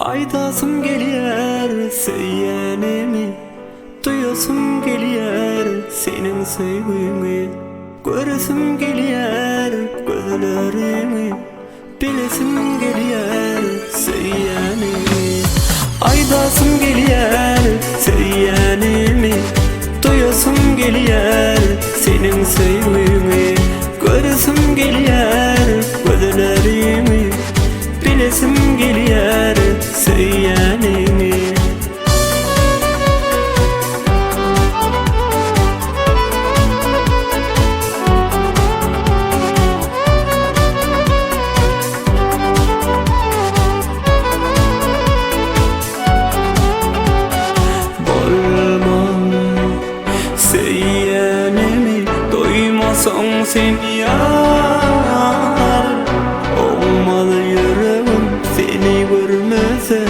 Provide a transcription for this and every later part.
Aydasım geliyor söylenemi, duyasım geliyor senin sevgini. Göresim geliyor gözlerimi, bilesim geliyor söylenemi. Aydasım geliyor söylenemi, duyasım geliyor senin sevgini. Göresim geliyor gözlerimi, bilesim geliyor söylenemi. Söylenemi duymasan sen yar, olmalı yüreğim seni görmese,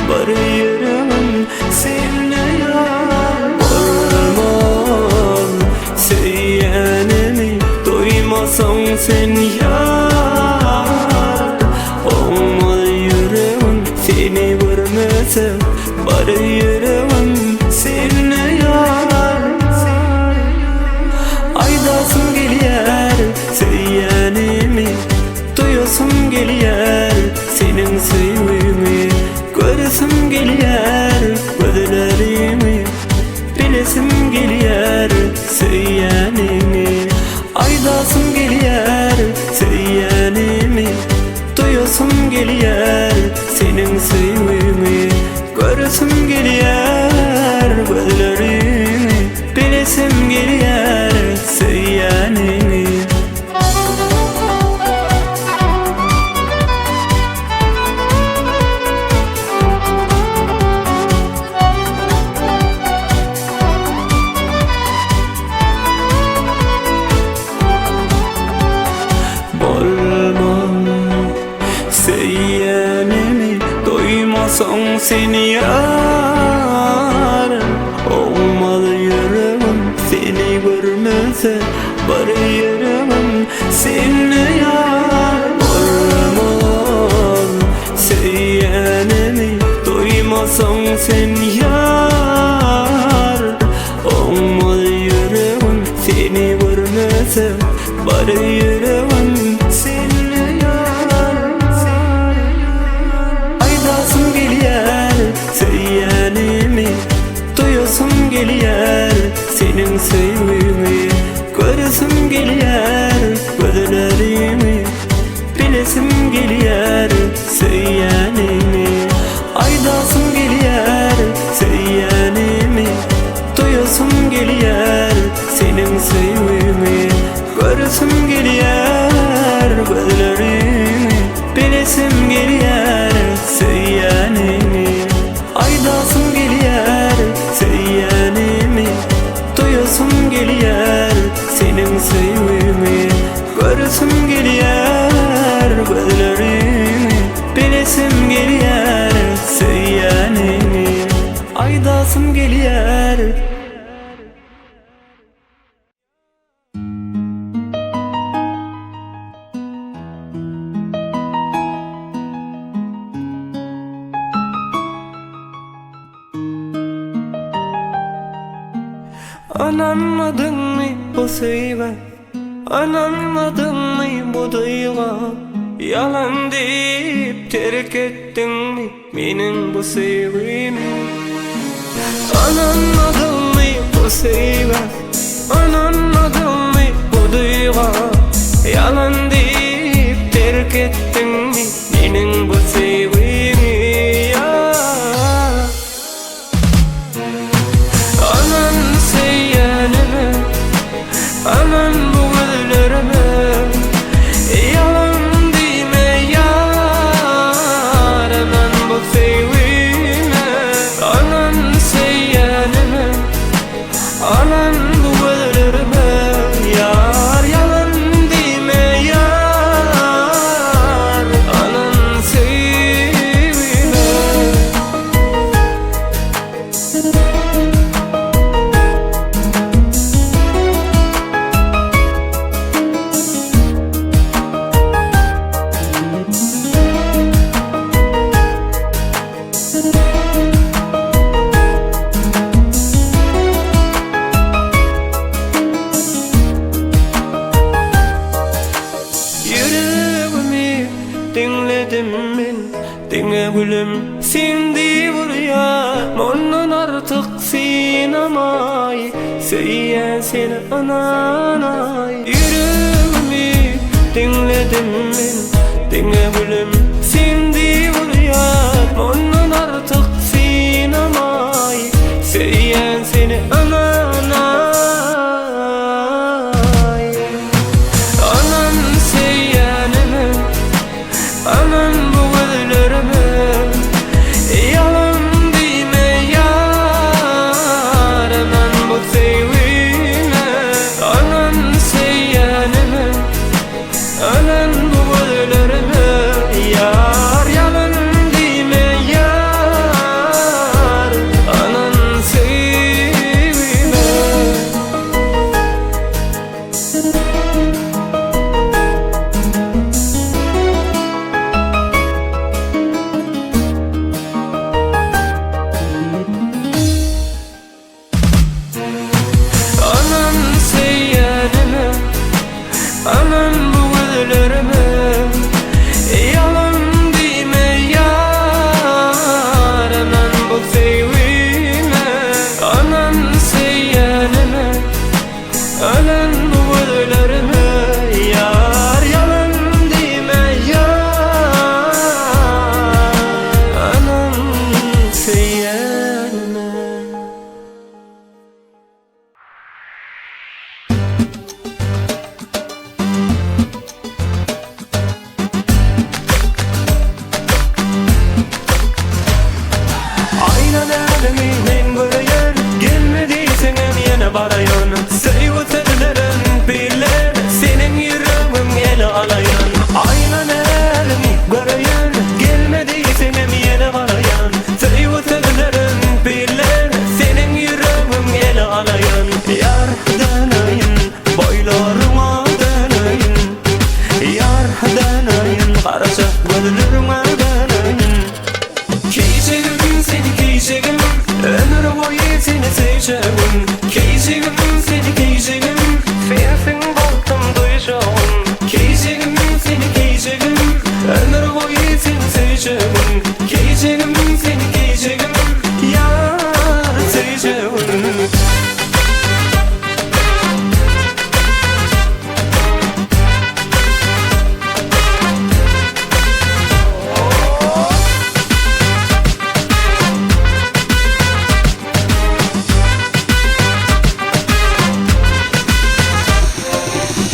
bari yüreğim seninle yar. Olmaz söylenemi duymasan sen yar, olmalı yüreğim seni görmese, bari yüreğim seninle yar. Aydasım geliyor söylenemi, duyasım geliyor senin sevgini. Göresim geliyor gözlerimi, bilesim geliyor söylenemi. Aydasım geliyor söylenemi, duyasım geliyor senin sevgini. Göresim geliyor gözlerimi, bilesim geliyor söylenemi. Söylenemi duymasan seni yar, olmalı yüreğim seni görmese, bari yüreğim seninle yar. Olmaz söylenemi duymasan seni yar, olmalı yüreğim seni görmese, bari yüreğim seninle yar. Aydasım geliyor söylenemi, duyasım geliyor senin sevgini. Göresim geliyor gözlerimi, bilesim geliyor söylenemi. Aydasım geliyor söylenemi, duyasım geliyor senin sevgini. Göresim geliyor gözlerimi, bilesim geliyor söylenemi. Aydasım geliyor söylenemi, duyasım geliyor senin sevgini. Göresim geliyor gözlerimi, bilesim geliyor söylenemi. Aydasım geliyor. Anlamadın mı bu sevgi, anlamadın mı bu duygu? Yalan deyip terk ettin mi benim bu sevgimi? Anlamadın mı bu sevgi, anlamadın mı bu duygu? Yalan deyip terk ettin mi benim bu sevgimi? Aman bu gözlerime yalan deme yar, aman bu sevgime. Aman söyleneme, aman bu gözlerime yar, yalan deme yar, dinledim men, dinle gülüm sindi buraya. Ondan artık sinamay, söyleyen seni ananay. Yüreğimi dinledim men, dinle gülüm sindi buraya. Ondan artık sinamay, söyleyen seni ananay. Anan söyleyenime, anan bu gözlerime, yalan deme yar, anan bu sevgime. Anan söyleyenime, anan bu gözlerime, yar, yalan deme yar, anan sevgime. Anan söyleyenime, anan bu gözlerime, yalan deme yar, anan bu sevgime. Anan söyleyenime, anan bu gözlerime, yar, yalan deme yar, anan söyleyenime. Aynan elimi men göreyen, gelmediysen yine barayan. Sevgililerin bilir, senin yüreğin ele alayan. Aynan elimi göreyen, gelmediysen yine barayan. Sevgililerin bilir, senin yüreğin ele alayan. Yar denayın, boylarıma denayın. Yar denayın, karaca gözlerime denayın. Keyşegim seni keyşegim, ömür boyu seni seveceğim. Keyşegim seni keyşegim, sensin baktım duyacağım. Keyşegim seni keyşegim, ömür boyu seni seveceğim. Keyşegim seni keyşegim, yar seveceğim.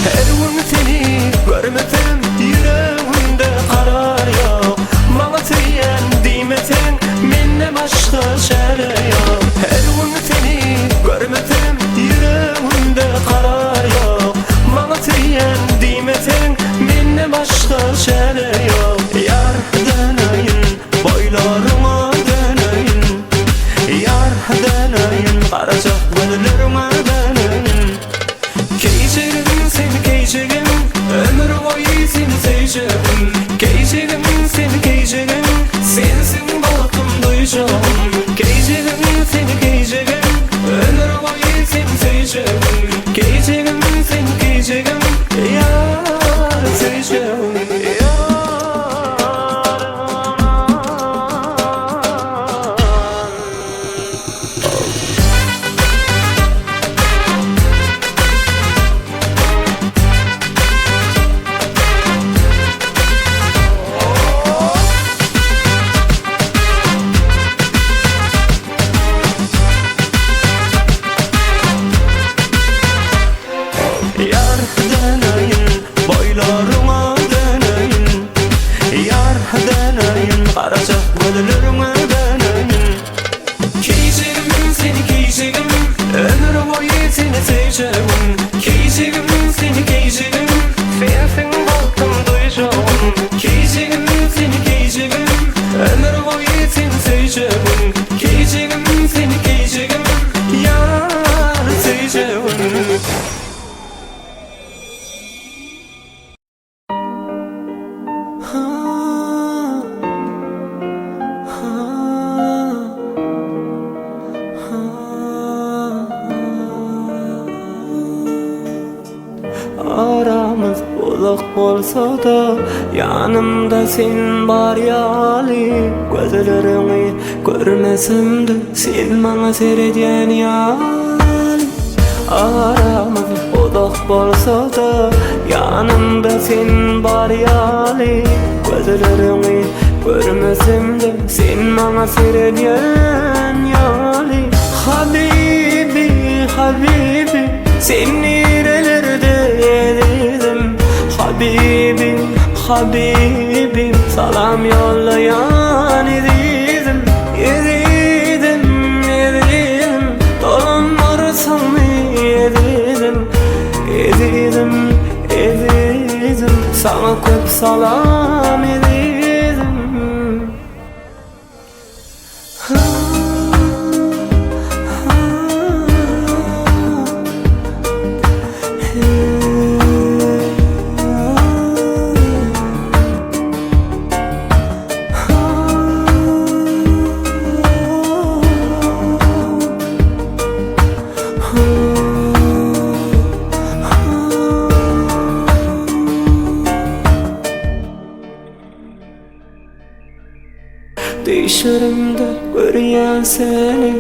Her gün seni görmesem yüreğimde karar yok. Bana söyleyen demesen menden başka çare yok. Her gün seni görmesem yüreğimde karar yok. Bana söyleyen demesen menden başka çare yok. Yar denayın, boylarıma denayın. Yar denayın, karaca gözlerime denayın. Keyşegim seni keyşegim, ömür boyu seni seveceğim. Keyşegim seni keyşegim, sensin baktım duyacağım. Keyşegim seni keyşegim, ömür boyu seni seveceğim. Keyşegim seni keyşegim, yar seveceğim. Yar denayın, boylarıma denayın. Yar denayın, karaca gözlerime denayın. Keyşegim seni keyşegim, ömür boyu seni seveceğim. Keyşegim seni keyşegim, sensin baktım duyacağım. Keyşegim seni keyşegim, ömür boyu seni seveceğim. Keyşegim seni keyşegim, yar seveceğim. bolsa da yanımda sen bar ýaly. Gözlerini görmesemdi sen maňa seredýän ýaly. Aramyz odak bolsa da yanımda sen bar ýaly. Gözlerini görmesemdi sen maňa seredýän ýaly. Habibi, habibi, sen nerelerde edim? Habibim, habibim, salam yollayan edim. Edim, edim, dolanmarsam edim. Edim, edim, sana köp salam edim. Düşlerimde görýän seni,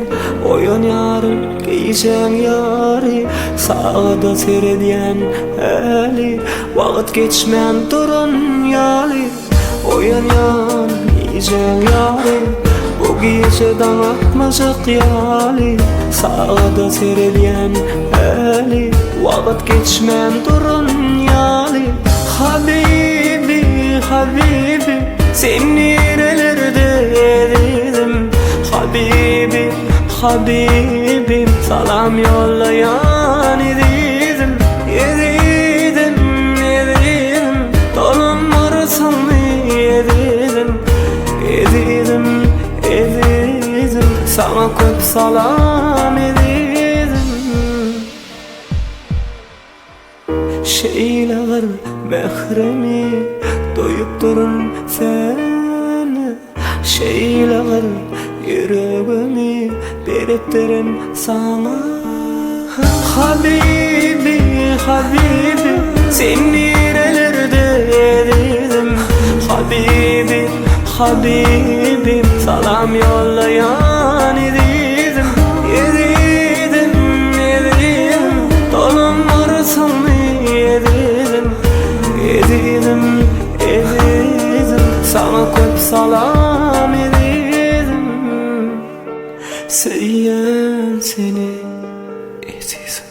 oýan ýarym, giyjäň ýary, sağda seredýän äli, wagt geçmän duran ýaly. Oýan ýarym, giyjäň ýary, bu gece daňatmajak ýaly, sağda seredýän äli, wagt geçmän duran ýaly. Habibi, habibi, sen nerelerde edim? Habibim, habibim, salam yollayan edim. Edim, edim, dolanmarsam edim. Edim, edim, sana köp salam edim. Şeýleler mehremi doyup durun seni. Şeýleler yüregimi beripdirin sana. Habibi, habibi, sen nerelerde edim? Habibim, habibim, salam yollayan edim. Edim, edim, dolanmarsam edim. Edim, edim, sana köp salam edim. Seýýän seni ezizim.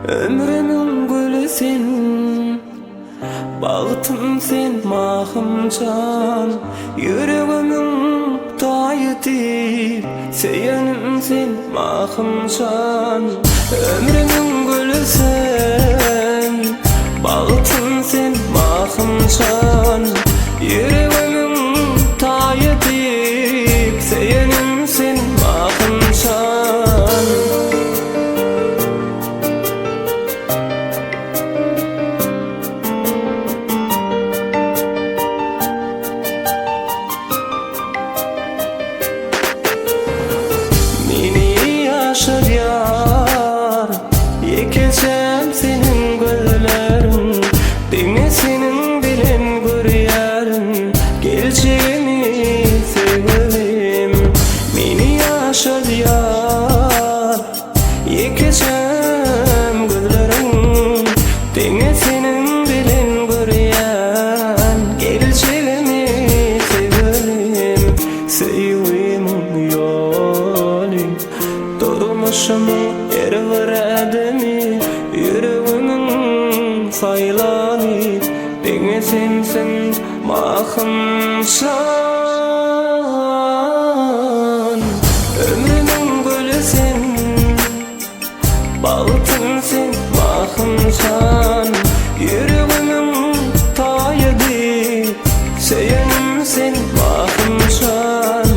Ömrümiň gülü sen, bagtym sen, mahym can, yüregimiň taýyty, seýenim sen, mahym can. Ömrümiň gülü sen, bagtym sen, mahym can, yüregimiň taýyty, seýenim sen, mahym can. Yaşar yekeceğim senin göllerin, dinle senin bilen görýärin, geleceğimi sevgilim. Meni yaşar yekeceğim göllerin, dinle senin bilen görýän, geleceğimi sevgilim. Sevgilim ýaly durmuşumun eri veredimi, yüregimiň saýlany, deňe sensin mahym can. Ömrümiň gülü sen, bagtym sen, mahym can, yüregimiň taýydy, seýenim sen, mahym can.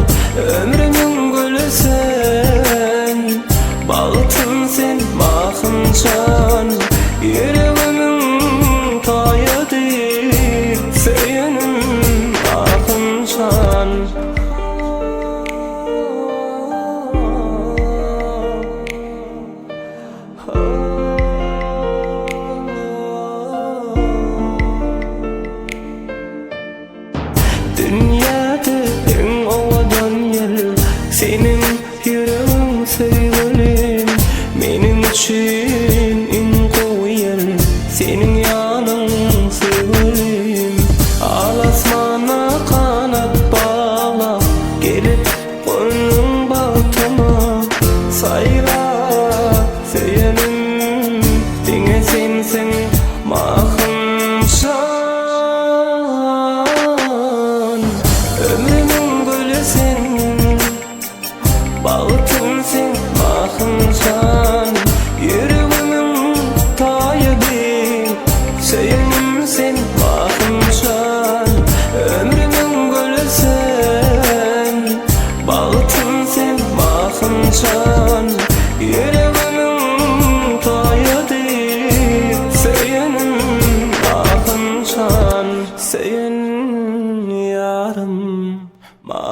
Ömrümiň gülü sen, bagtym sen, mahym can, yüregimiň taýydy, seýenim mahym can.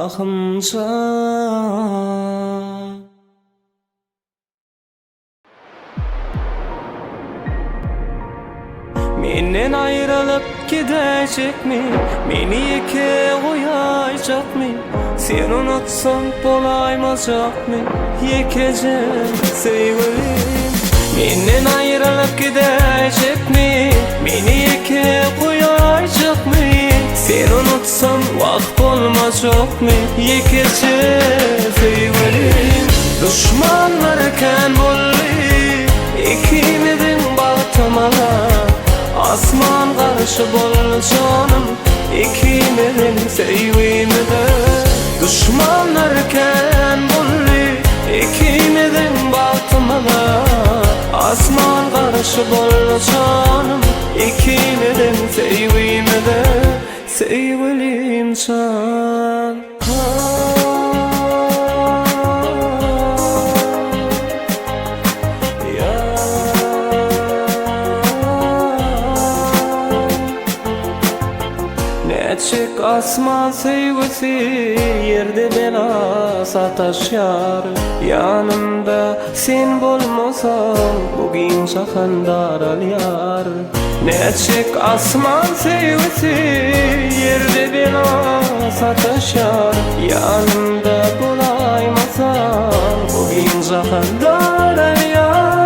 bakımca. Menden ayrılıp gidecek mi? Meni yeke koyacak mı? Sen unutsan bolaymazcak mı? Yekecek sevgilim. Menden ayrılıp gidecek mi? Meni yeke koyacak mı? Sen unutsan vakt olmayacak mı? Yekecek sevgilim. Düşmanlarken bulli ikimizin bağıtmalar. Asman karşı bol canım ikimizin sevgimizde. Düşmanlarken bulli ikimizin bağıtmalar. Asman karşı bol canım ikimizin sevgimizde. Sevgilim can. Neçik asman sevgisi yerde bela sataşyar. Yanımda sen bolmasan bugün çakan daralyar. Neçik asman sevgisi yerde bela sataşyar. Yanımda bulaymasan bugün çakan daralyar.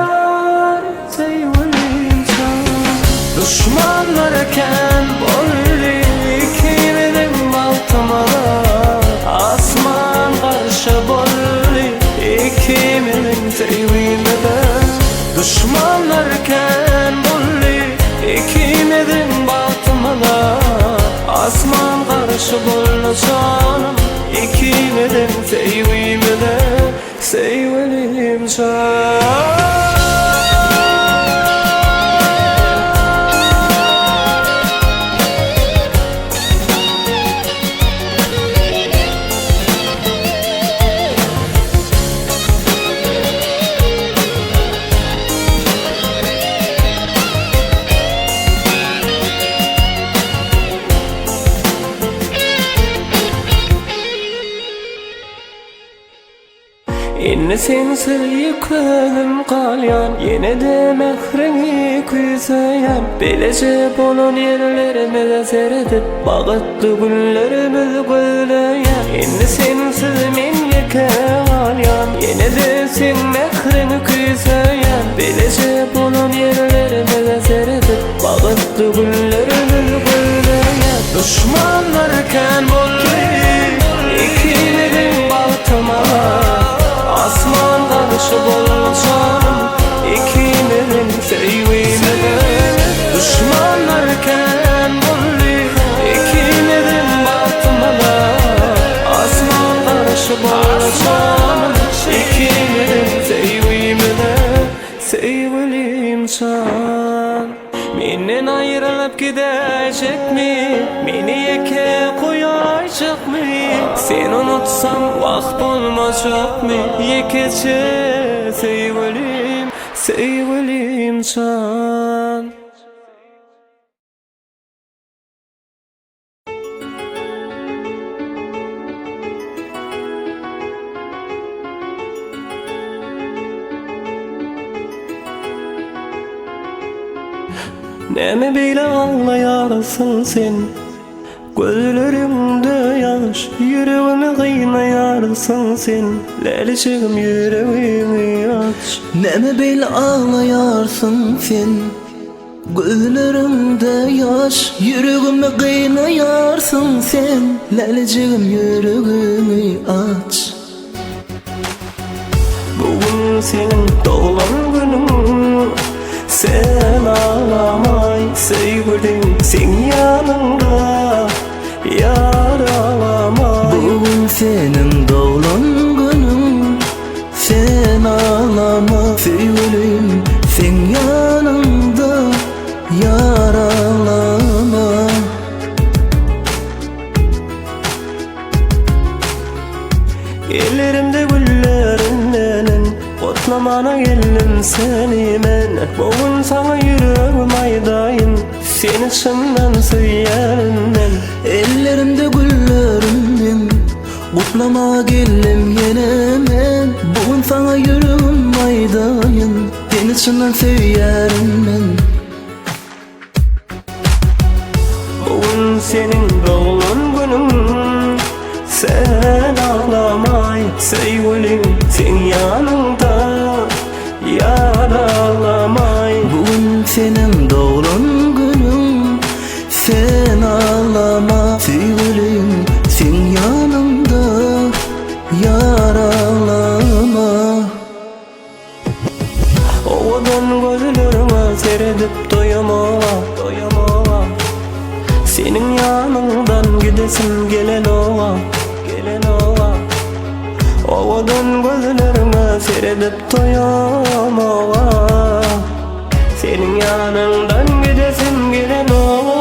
Sevgilim can. Düşmanlarken bolli ikimizin baltamalar. Asman karşı bolli ikimizin sevgimizde. Düşmanlarken bolli ikimizin baltamalar. Asman karşı bolli canım ikimizin sevgimizde. Sevgilim can. Enne sensiz yükledim kalyan. Yine de mehreni küyseyen. Belece bolon yerlerimize seyredip bağıtlı günlerimizi gözleyen. Enne sensiz men yeke kalyan. Yine de sen mehreni küyseyen. Belece bolon yerlerimize seyredip bağıtlı günlerimizi gözleyen. Düşmanlarken bolli ikimizin baltamalar. Asman karşı bol canım ikimizin sevgimizde. Düşmanlarken bulli ikimizin batmalar. Asman karşı bol canım ikimizin sevgimizde. Sevgilim can. Menden ayrılıp gidecek mi? Meni yeke koyacak mı? Sen unutsan vakt olmayacak mı? Yekece sevgilim, sevgilim can. Neme beyle ağlayarsın sen? Gözlerimde yaş, yüreğimi kıynayarsın sen. Leliciğim yüreğimi aç. Neme beyle ağlayarsın sen? Gözlerimde yaş, yüreğimi kıynayarsın sen. Leliciğim yüreğimi aç. Bugün senin doğulan günün. Sen ağlamay sevgilim, sen yanımda yar ağlamay. Bugün senin doğulan günün. Sen ağlama sevgilim, sen yanımda yar ağlama. Ellerimde güllerin Otlamana geldim seni men. Bugün sana yüreğim aydayım, seni çımdan söylerim ben. Ellerimde güllerim Ağlama geldim yine men, bugün sana yüreğim aydayın. Beni içinden seviyerim ben. Bugün senin doğulan günün, sen ağlamay sevgilim sen yanında, yar ağlamay. Bugün senin doğulan günün, sen ağlama sevgilim sen yanımda, yar ağlama. Ovadan gözlerime seyredip doyamama, doyamama. Senin yanından gidesim gelen ova, gelen ova. Ovadan gözlerime seyredip doyamama. Senin yanından gidesim gelen ova.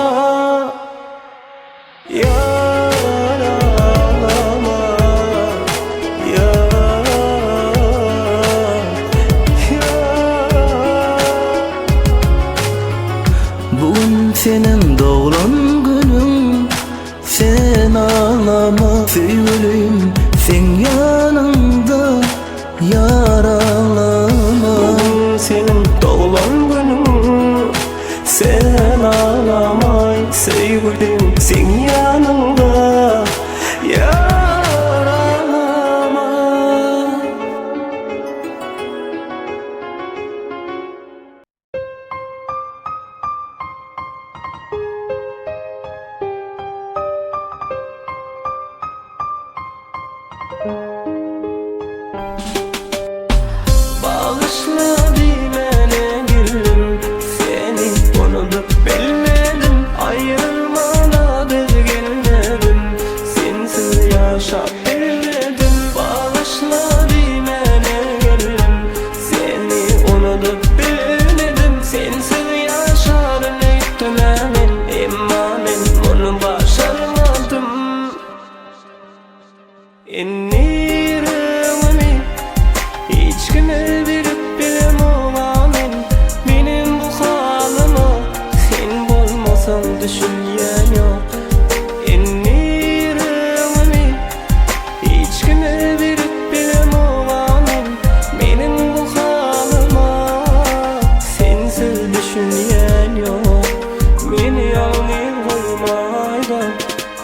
Yar ağlama, yar, yar. Bugün senin doğulan günün, sen ağlama sevgilim sen yanımda, yar ağlama. Bugün senin doğulan günün, sen ağlamay sevgilim sen yanında, yar ağlama. Bağışla dimene gülüm, seni unutup bilmedim. Ayrılmanadır gelmedim, sensiz yaşap bilmedim. Bağışla dimene gülüm, seni unutup bilmedim. Sensiz yaşarım etmemin, imamin bunu başarmadım. İnnireğimi hiç kime verip bilemem, benim bu halıma sen bulmasan düşünen yok. İnnireğimi hiç kime verip bilemem, benim bu halıma sensiz düşünen yok. Beni yalnız koymaydan,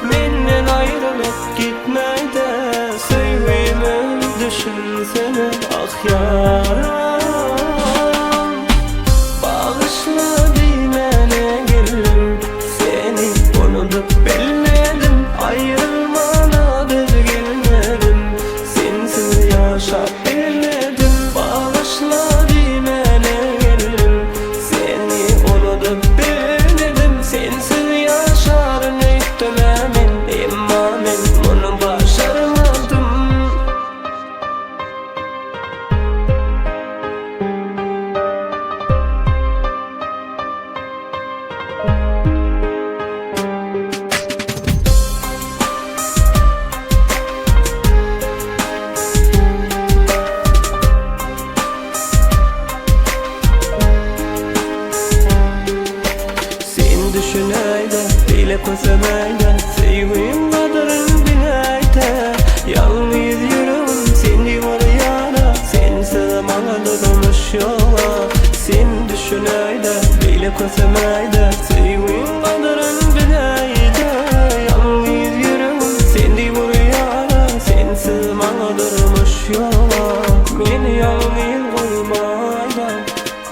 benden ayrılıp gitmeyden, sevgimi düşünsene ah yaram. Bağışla dimene gülüm, seni unutup bilmedim. Ayrılmanadır gelmedim, sensiz yaşap bilmedim. Bağışla dimene gülüm, seni unutup bilmedim. Sensiz yaşarım etmemin, imamin bunu başarmadım. Sen düşüneyde, bile kosemeyde, sevgim kadarın bineyde. Yalnız yürüm, sen divarı yara, sensiz bana durmuş yola. Sen düşüneyde, bile kosemeyde, sevgim kadarın bineyde. Yalnız yürüm, sen divarı yara, sensiz bana durmuş yola. Beni yalnız koymaydan,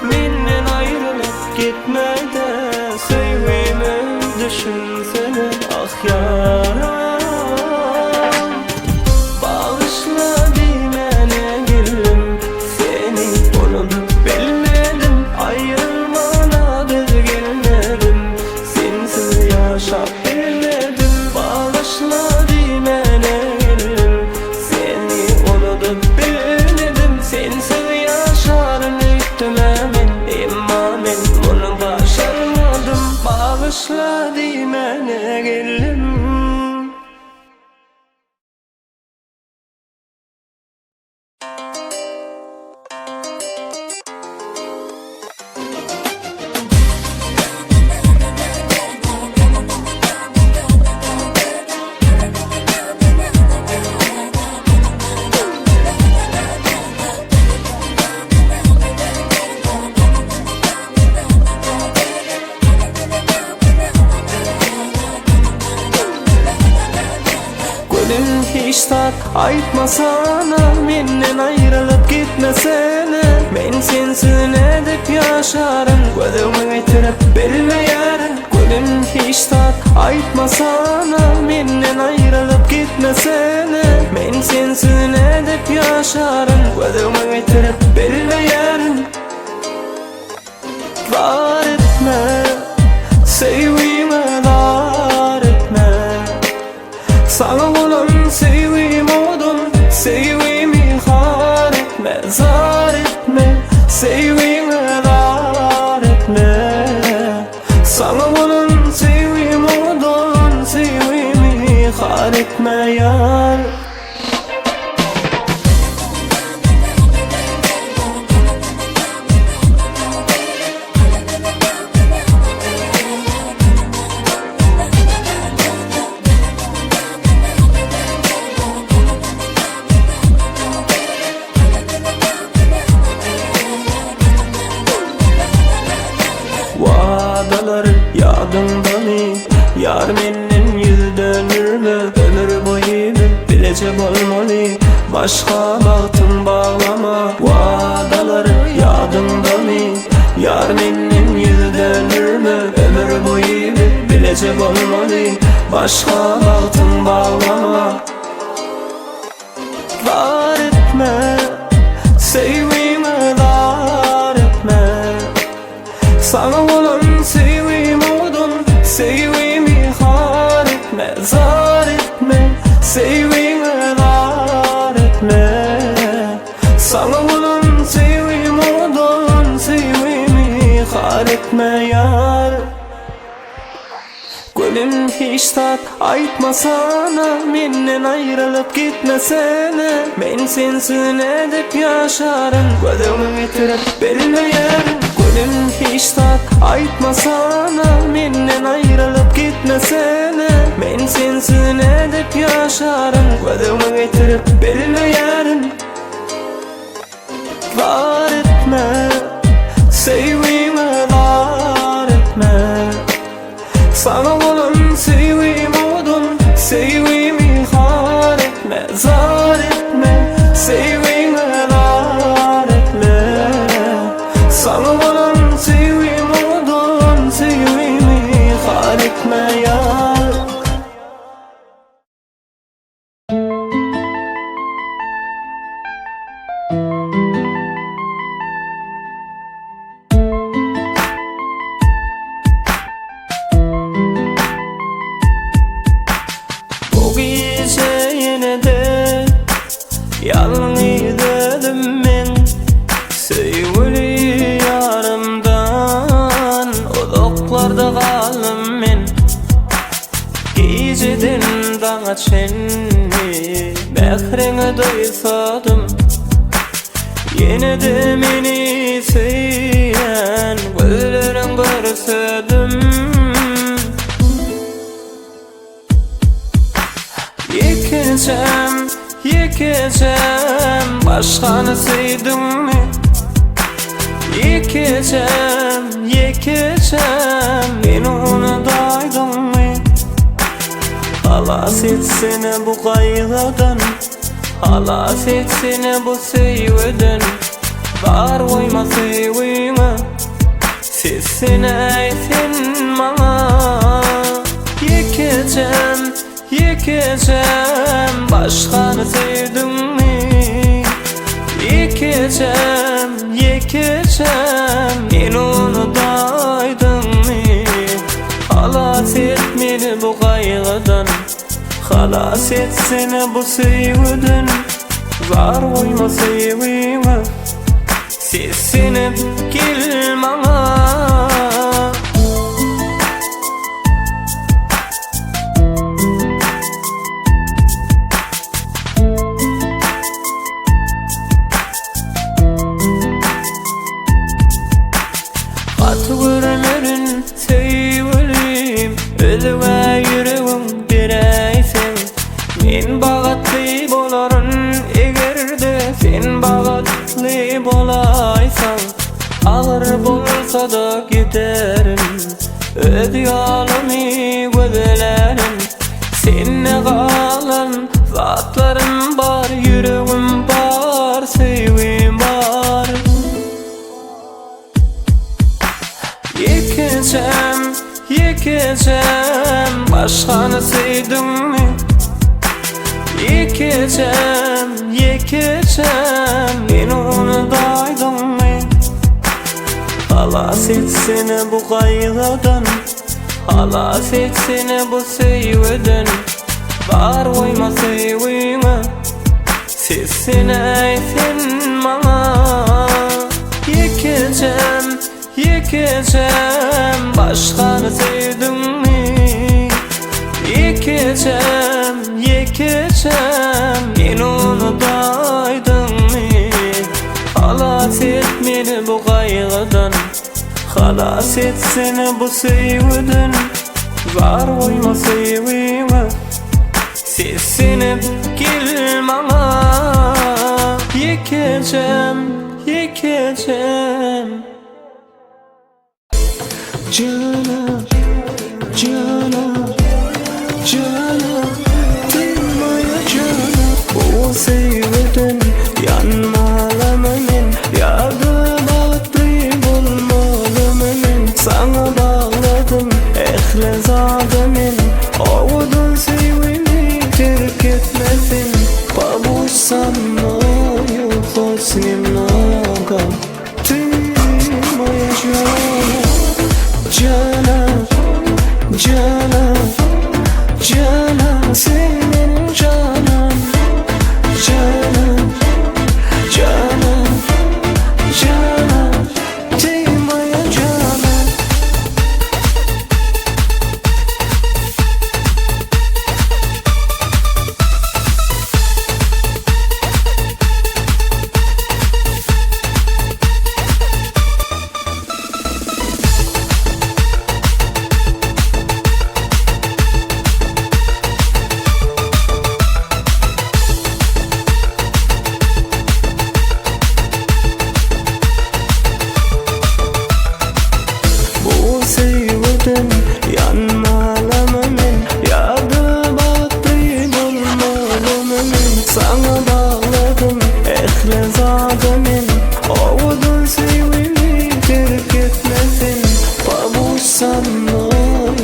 benden ayrılıp gitmeyden, sevgimi düşünsene ah yaram. Bağışla dimene gülüm, seni unutup bilmedim. Ayrılmanadır gelmedim, sensiz yaşap bilmedim. Bağışla dimene gülüm, seni unutup bilmedim. Sensiz yaşarım etmemin, imamin bunu başarmadım. Bağışla dimene gülüm. tat aytmasana, menden ayrılıp gitmesene. Men sensiz nedip yaşarım, gözüme getirip bilmeyerim. Gülüm hiç tat aytmasana, menden ayrılıp gitmesene. Men sensiz nedip yaşarım, gözüme getirip bilmeyerim. Var etme, sevgime dar etme. Sana olan sevgim odun, sevgimi har etme. Zar etme, sevgime dar etme. Sana olan sevgim odun, sevgimi har etme yar. Vadalar yadımda mı? Yar menden yüz dönür mü? Ömür boyu bilecek olmalı, başka bahtım bağlama. Vadalar yadımda mı? Yar menden yüz dönür mü? Ömür boyu bilecek olmalı, başka bahtım bağlama. Var etme, sevgime dar etme. Sana olan sevgim odun, sevgimi har etme. Zar etme, sevgime dar etme. Sana olan sevgim odun, sevgimi har etme yar. Gülüm hiç tat aytmasana, menden ayrılıp gitmesene. Men sensiz nedip yaşarım, gözüme getirip bilmeyerim. Gülüm hiç tat aytmasana, menden ayrılıp gitmesene. Men sensiz nedip yaşarım, gözüme getirip bilmeyerim. Var etme, sevgime dar etme. Sana olan sevgim odun, sevgimi har etme. Zar etme, sevgime dar etme. Sana olan sevgim odun, sevgimi har etme yar. Bu gece yine de yalnızdım men, sevgili yarımdan uzaklarda kaldım men. Geceden dağa çenni behrine doysadım, yine de meni sevyen gözlerin görsödüm. Yekeceğim, yekeceğim, başkanı sevdin mi? Yekeceğim, yekeceğim, beni ona daydın mı? Halas etsene bu kaygıdan, halas etsene bu sevgiden. Var koyma sevgime, sesine aytin bana. Yekeceğim, yekeceğim, başkanı sevdin mi? Yekeceğim, yekeceğim, ben onu daydın mı? Halas etmeli bu kaygıdan, halas etsene bu sevgiden. Var koyma sevgime, seslenip gel bana. Katırların sevgilim, özüme yüreğim bireysen. Men bağatlı bolarım eğer de sen bağatlı bolaysan. Ağır bolsa da giderim, öz yolunu gözlerim. Seninle kalan zatlarım Yekeceğim başkanı sevdimmi? Yekeceğim, yekeceğim Beni onu daydın mı? Halas etsene bu kaygıdan, halas etsene bu sevgiden. Var oyma sevgime, sesini aytin bana. Yekeceğim, yekeceğim başkanı sevdin mi? Yekeceğim, yekeceğim Beni onu daydın mı? Halas etmeni bu kaygıdan, halas etsene bu sevgiden. Var oyma sevgime, sesini gel bana. Yekeceğim, yekeceğim Canım, canım, canım Dinmaya canım Bu sevgiden yanmalımın Yardı bağıtlayım olmalımın Sana bağladım ehlezademin Ovudun sevgimi terk etmesin Babuşsam yok hosnim naga Dinmaya canım Canım, canım, canım Sen benim canım Canım, canım, canım Değmeye canım yanmalımın Yardı bağıtlayım olmalımın Sana bağladım ehlezademin Ovudun sevgimi terk etmesin Babuşsam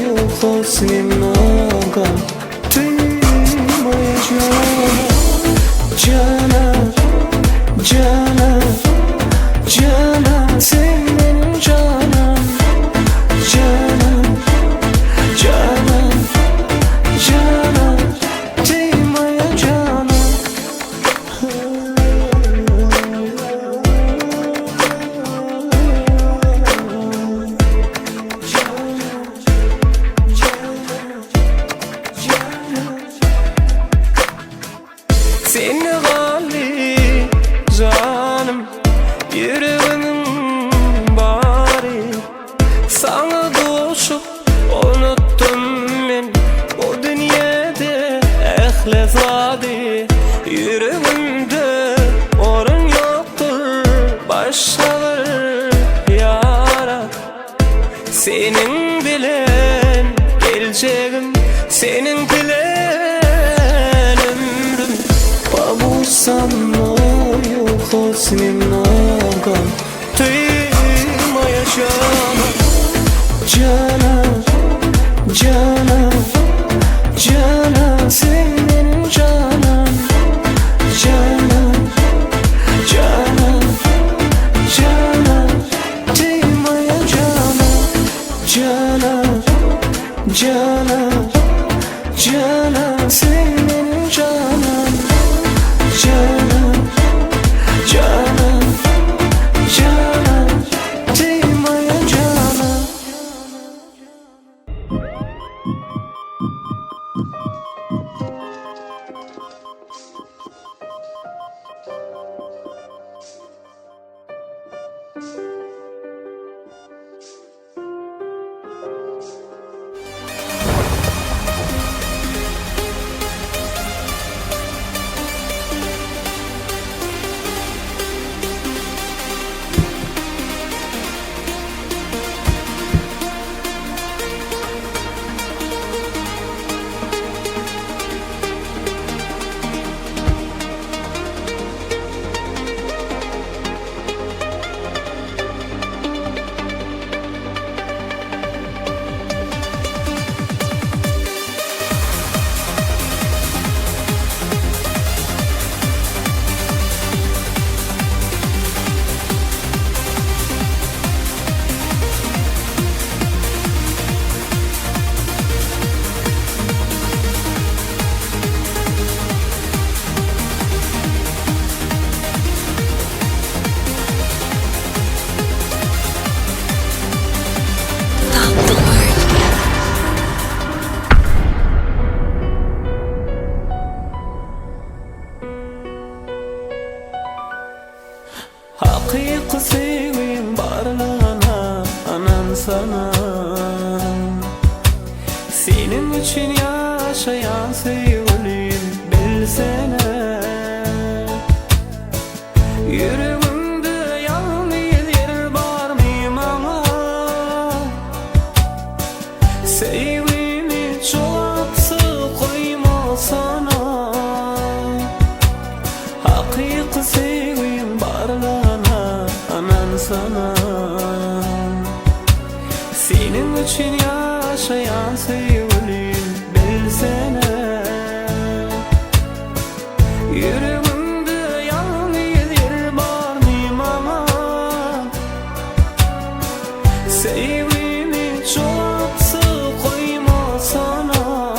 yok hosnim naga Değmeye canım Canım, canım Sen benim canım Canım, canım, canım Değmeye canım Seni gali canım Yüreğimin bari Sana doşup unuttum ben O dünyada ehlezade Yüreğimde orun yoktur Başkaları yara Senin bilen geleceğim Senin bilen ömrüm Babuşsam yok hosnim naga Değmeye canım Canım, canım, canım Sen benim canım Canım, canım, canım Değmeye canım Canım, canım, canım Sen benim canım Canım, canım, canım Değmeye canım için yaşayan sevgilim bilsene. Yüreğimde yalnız yer var mı ama? Sevgimi çoğaltsı koyma sana. Hakiki sevgim barlığına anan sana. Senin için yaşayan sevgilim bilsene. Yüreğimde yalnız yer var mı ama? Sevgimi çoğaltsı koyma sana.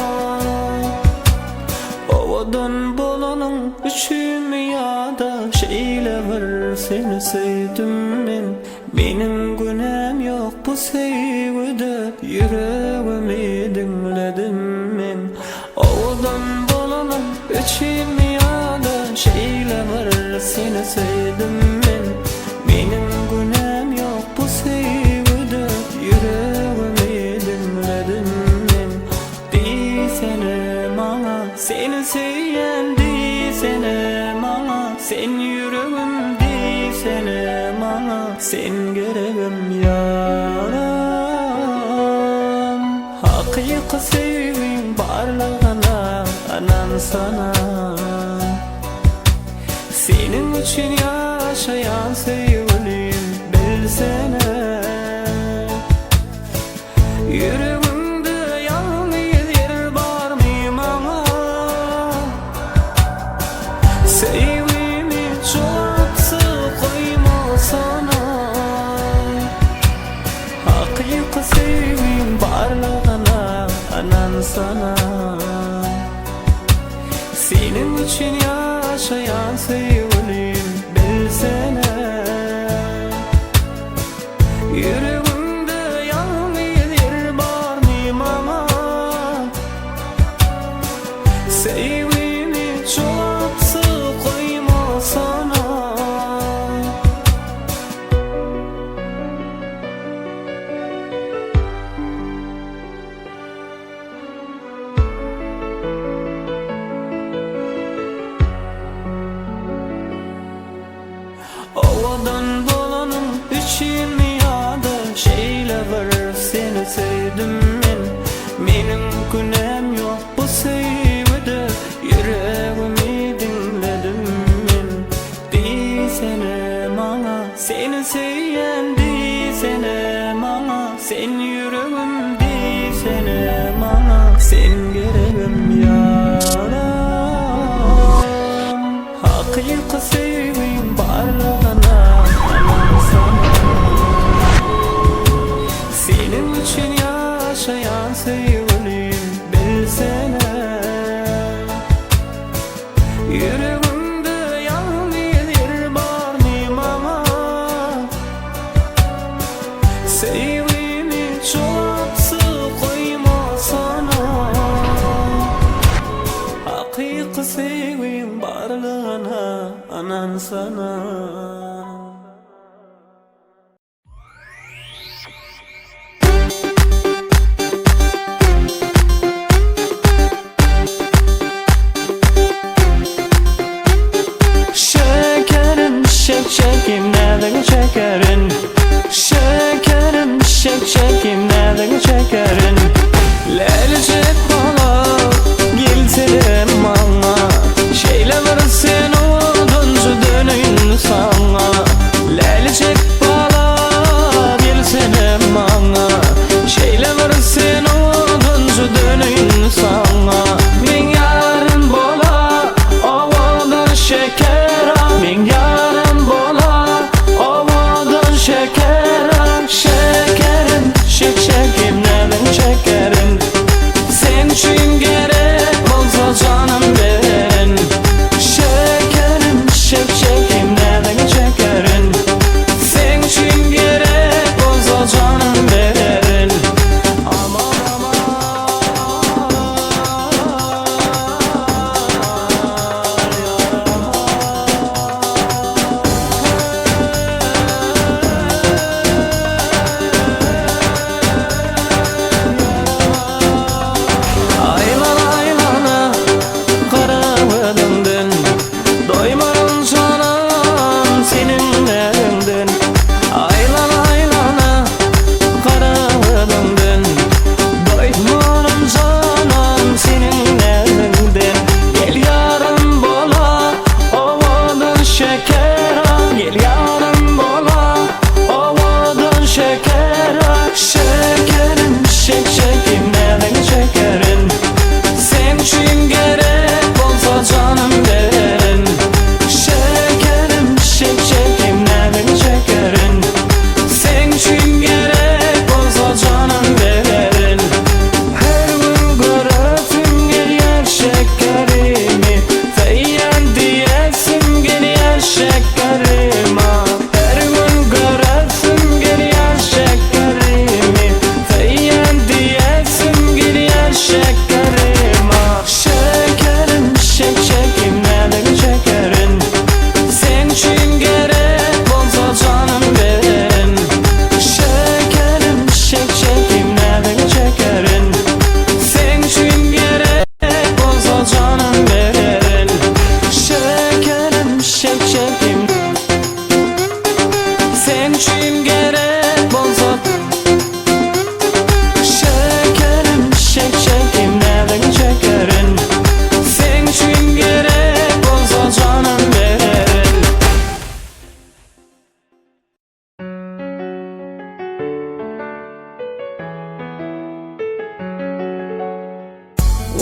Ovadan bolanın üçün ya da şeyle var seni sevdim ben. Benim günahım yok bu sevgide, yüreğimi dinledim ben. Ovadan bolanın üçün ya da şeyle var seni sevdim ben. Benim günahım yok bu sevgide, yüreğimi dinledim ben. Desene bana seni sevyen, desene bana sen yüreğim, desene bana sen gereğim yaram. Hakiki sevgim barlığına anan sana. Senin için yaşayan sevgilim bilsene. Yüreğimde yalnız yer var mı ama? Sevgimi çoğaltsı koyma sana. Hakiki sevgim barlığına anan sana. Senin için yaşayan sevgilim bilsene. Yüreğimde yalnız yer var mı ama? Sevgimi çoğaltsı koyma sana. Ovadan bolanın üçün ya da şeyle var seni sevdim ben. Benim günahım yok bu sevgide, yüreğimi dinledim ben. Desene bana seni sevyen, desene bana sen yüreğim, desene bana sen gereğim yaram. Hakiki sevgim barlığına anan sana. Senin için yaşayan sevgilim bilsene. Yüreğimde yalnız yer var mı ama? Sevgimi çoğaltsı koyma sana. Hakiki sevgim barlığına anan sana. Şekerim şekerim nereden şekerin? Şekerim şekerim nereden şekerin? Lelecek bana gilselim bana. Şeyle var sen oduncu dönün sana. Lelecek bana gilselim bana. Şeyle var sen oduncu dönün sana. Min yarın bola ovadan şeker. Min yarın bola ovadan şeker. Şekerim şekerim nereden şekerin?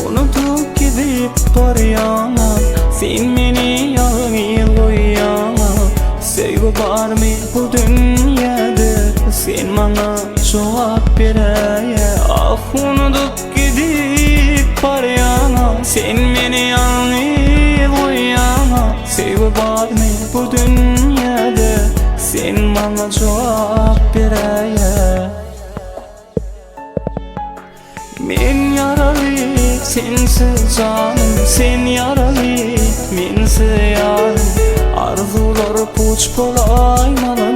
Unutup gidip barýana, sen meni ýaly goýýana. Sevgi barmy bu dünýäde, sen maňa jogap beräýe. Ah, unutup gidip barýana, sen meni ýaly goýýana. Sevgi barmy bu dünýäde, sen maňa jogap beräýe. Men yaralı, sensiz canım, sen yaralı, mensiz yarım. Arzular puç bolaymalı,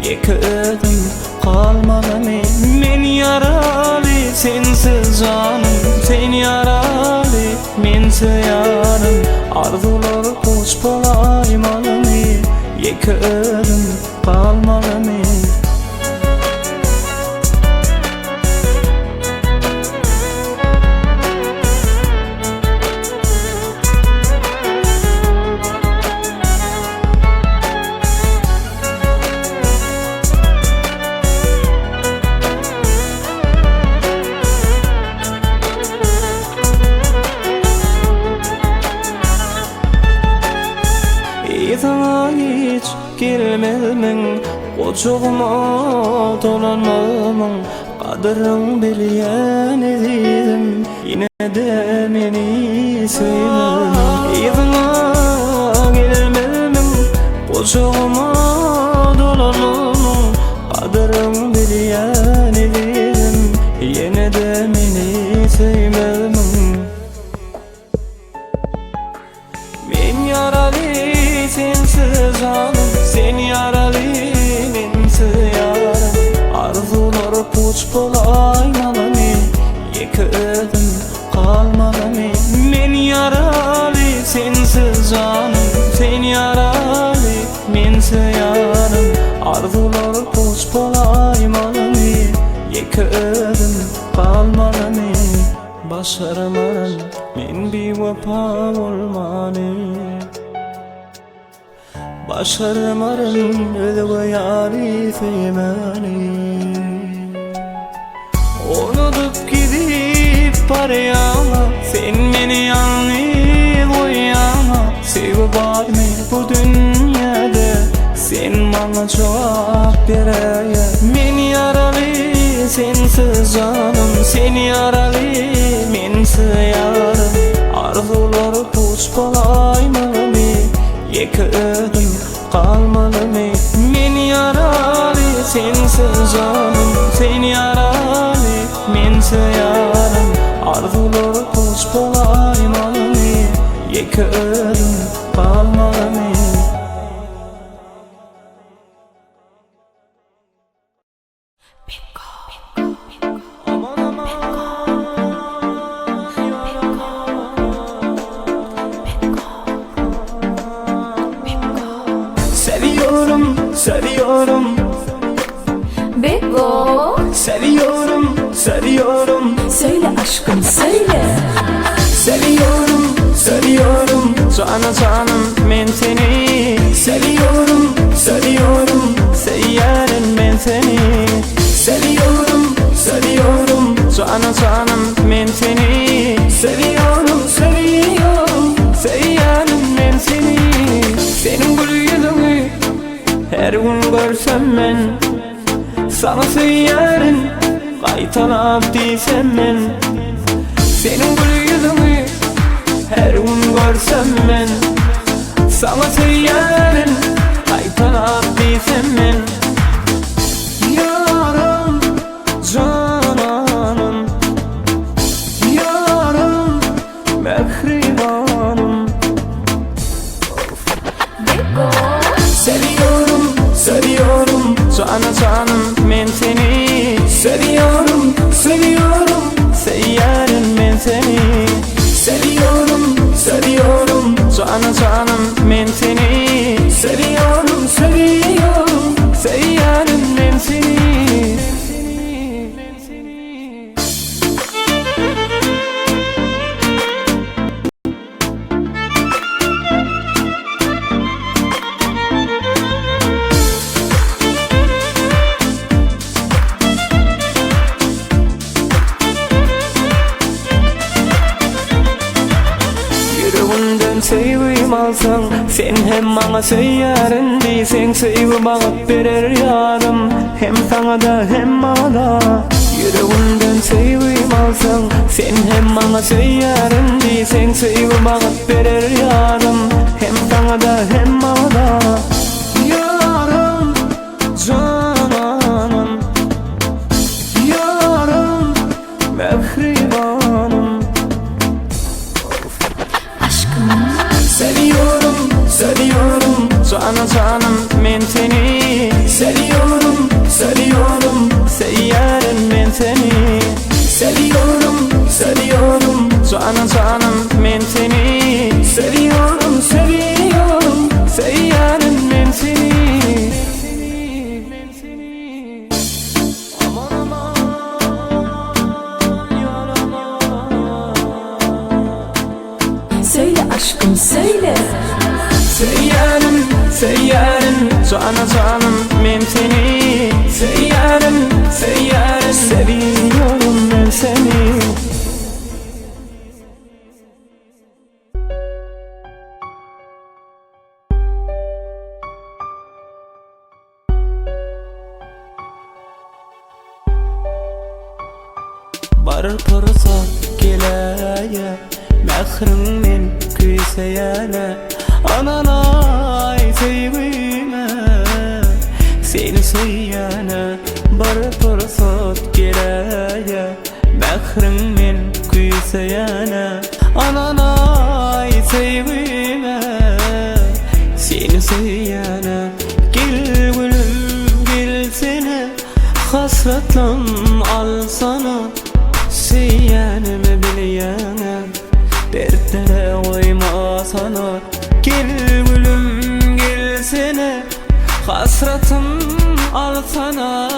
iki ödüm kalmalı. Men yaralı, sensiz canım, sen yaralı, mensiz yarım. Arzular puç bolaymalı, iki ödüm kalmalı. Sana hiç gelmelimin, koçuguma dolanmamın kadırın bilyen edim. Yine de meni sevmelimin. Sana gelmelimin, koçuguma dolanmamın kadırın bilyen edim. Yine de meni sevmelimin. Men yaralı, sensiz canım, sen yaralı, mensiz yarım. Arzular puç bolaymalı, iki ödüm kalmalı. Men yaralı, sensiz canım, sen yaralı, mensiz yarım. Arzular puç bolaymalı, iki ödüm kalmalı. Başaramadım men bir vapa olmalı. Başaramadım özgü yâri sevmeni. Unutup gidip barýana, sen meni ýaly goýýana. Sevgi barmy bu dünýäde, sen maňa jogap beräýe. Men yaraly, sensiz canım, sen yaraly, mensiz yarım. Arzular puç bolaymaly, iki ödüm kalmalı. Men yaralı, sensiz canım, sen yaralı, mensiz yarım. Arzular puç bolaymalı, iki ödüm kalmalı. Seviyorum, seviyorum Beko, Seviyorum, seviyorum söyle aşkım söyle. Seviyorum, seviyorum Cana canım men seni. Seviyorum, seviyorum Seyyarın men seni. Seviyorum, seviyorum Cana canım men seni. Seviyorum, seviyorum Seyyarın men seni. Senin gül yüzünü her gün görsem men, sana seyyarın kaytanap diysem men. Senin gül yüzünü her gün görsem men, sana seyyarın kaytanap diysem men. Yarım, cananım, yarım, mehribanım. Beko, Seviyorum, seviyorum Cana canım men seni. Seviyorum, seviyorum Seyyarın men seni. Seviyorum, seviyorum Cana canım men seni. Seviyorum, seviyorum sevgim alsan, sen hem bana söylerin diysen, sevgi bağıp verir yarım, hem sana da hem bana da. Yüreğimden sevgim alsan, sen hem bana söylerin diysen, sevgi bağıp verir yarım, hem sana da hem bana da. Yarım, cananım, yarım, mehribanım. Seviyorum, seviyorum, canım ben seni. Seviyorum, seviyorum, seyyarım ben seni. Seviyorum, seviyorum, canım ben seni. Seviyorum, seviyorum, seyyarım ben seni. Aman aman, yarama. Söyle aşkım söyle. Seyyarım, seyyarım, canım ben seni. Seyyarım, seyyarım, seviyorum ben seni. Barır pırsak geleye, mehrim men küyseyene. Ananay sevgime, seni söyleyene. Barır pırsak geleye, mehrim men küyseyene. Ananay sevgime, seni söyleyene. Gel gülüm gel seni, hasretlan alsana. Seyyanımı bileyene, dertlere koyma sana. Gel gülüm gel seni, hasretim alsana.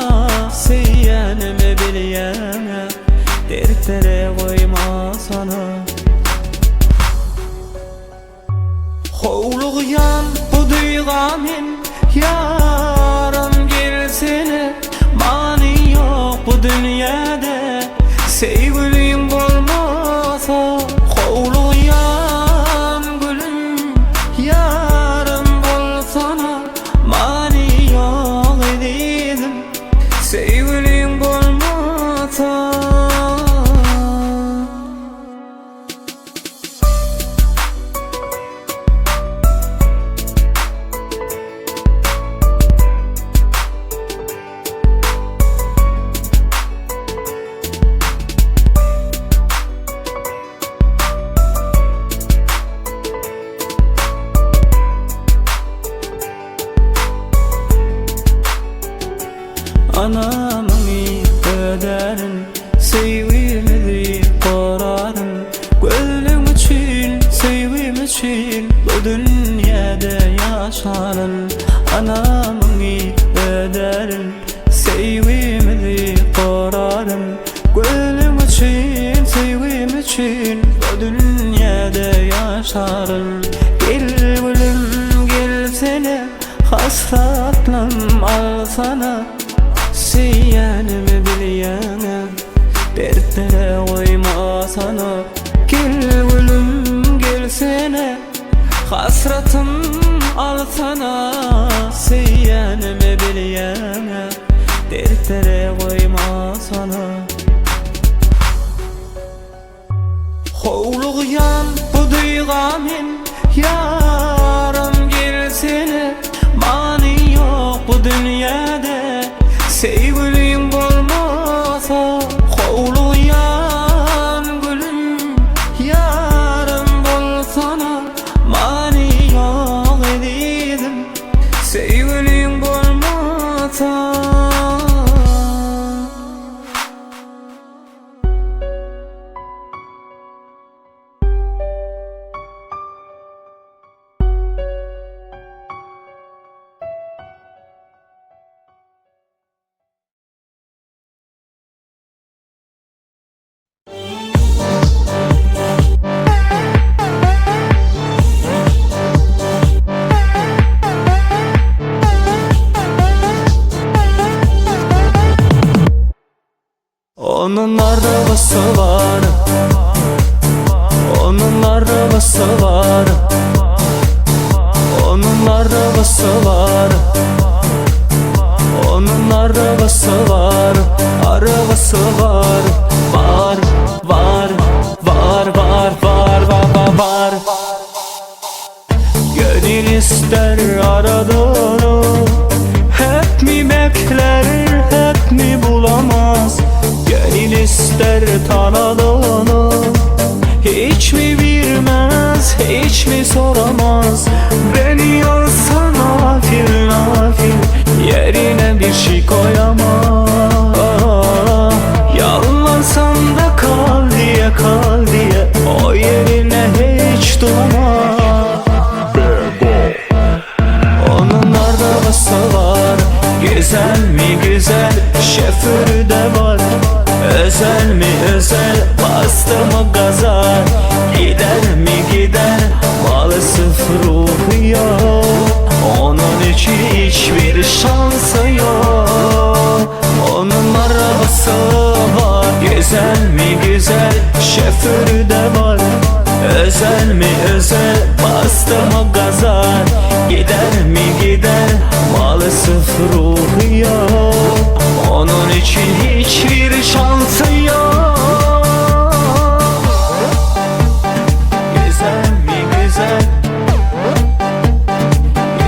Seyyanımı bileyene, dertlere koyma sana. Hovluğyan bu duygamın, yarım gel seni. Mani yok bu dünyada, sevgilim olmasa. Hovluyan gülüm, yarım bolsana. Mani yok ededim, sevgilim olmasa. Anamın öderin, sevgimizi korarım. Gönlüm için, sevgim için, bu dünyada yaşarım. Anamın öderin, sevgimizi korarım. Gönlüm için, sevgim için, bu dünyada yaşarım. Gel gülüm gel seni, hasretlim alsana. Seyyanımı bileyene, dertlere koyma sana. Gel gülüm gel seni, hasretim alsana. Seyyanımı bileyene, dertlere koyma sana. Hovluğyan bu duygamın, yarım gel seni. Mani yok bu dünyada, sevgilim olmasa. Hovluyan gülüm, yarım bolsana. Mani yok ededim, sevgilim olmasa. Onun arabası var, Onun arabası var, onun arabası var, onun arabası var, arabası var. Var, var, var, var, var, var, var. Gönül ister aradığını, hep mi bekler, hep mi bulamaz? Gönül ister tanıdığını, hiç mi bilmez, hiç mi soramaz? Beni yorsan nafil nafil, yerine bir şey koyamaz. Yalvarsam da kal diye, kal diye, o yerine hiç duramaz. Onun arabası var, güzel mi güzel, şoförü de var. Özel mi özel, bastı mı gaza, gider mi gider, malı sıfır yok. Onun için hiçbir şansı yok. Onun arabası var, güzel mi güzel, şoförü de var. Özel mi özel, bastı mı gaza, gider mi gider, malı sıfır yok. Onun için hiçbir şansı yok. Güzel mi güzel,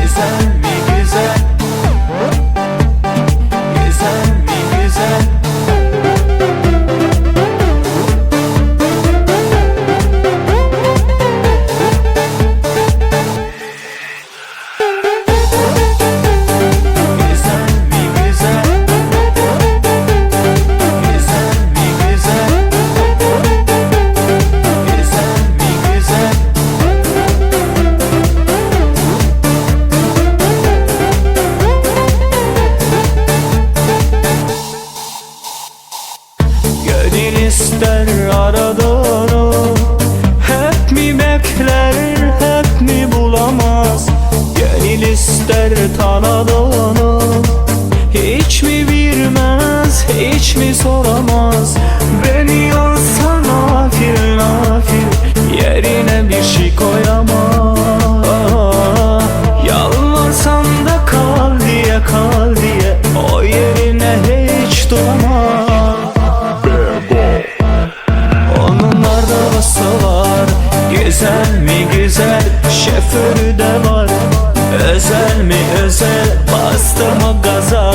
güzel mi güzel, güzel mi güzel. İster aradığını, hep mi bekler, hep mi bulamaz? Gönül ister tanıdığını, hiç mi bilmez, hiç mi soramaz? Beni yorsa nafil nafil, yerine bir şey koyamaz. Yalvarsam da kal diye, kal diye, o yerine hiç duramaz. Onun arabası var, güzel mi güzel, şoförü de var. Özel mi özel, bastı mı gaza,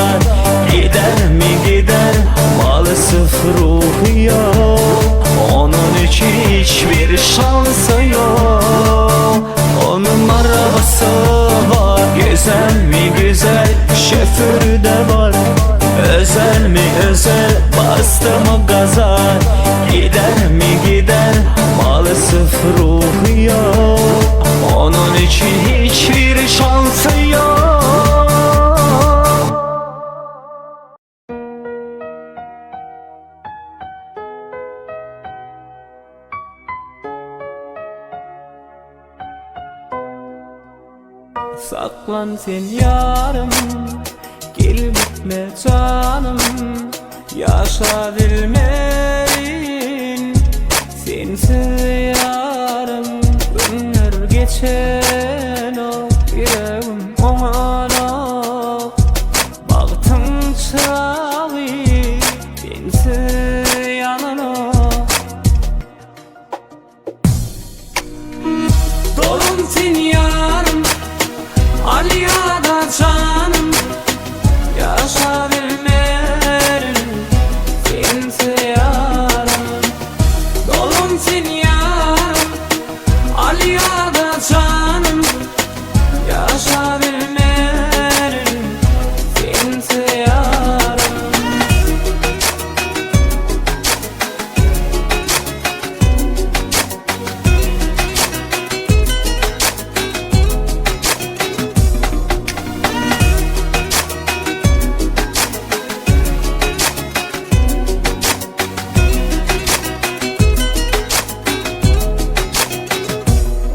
gider mi gider, malı sıfır yok. Onun için hiçbir şansı yok. Onun arabası var, güzel mi güzel, şoförü de var. Özel mi özel, bastı mı gaza, gider mi gider, malı sıfır yok. Onun için hiçbir şansı yok. Saklan sen yarım, gel gitme canım, yaşa bilmeyin sensiz yarım. Günler geçen o yüreğim ona, baktım çavi sensiz yanına. Dolun sen yarım, Aliyada canım, yaşa bilmeyin sensiz yarım. Dolun sen yarım, Aliyada canım, yaşa bilmeyin sensiz yarım.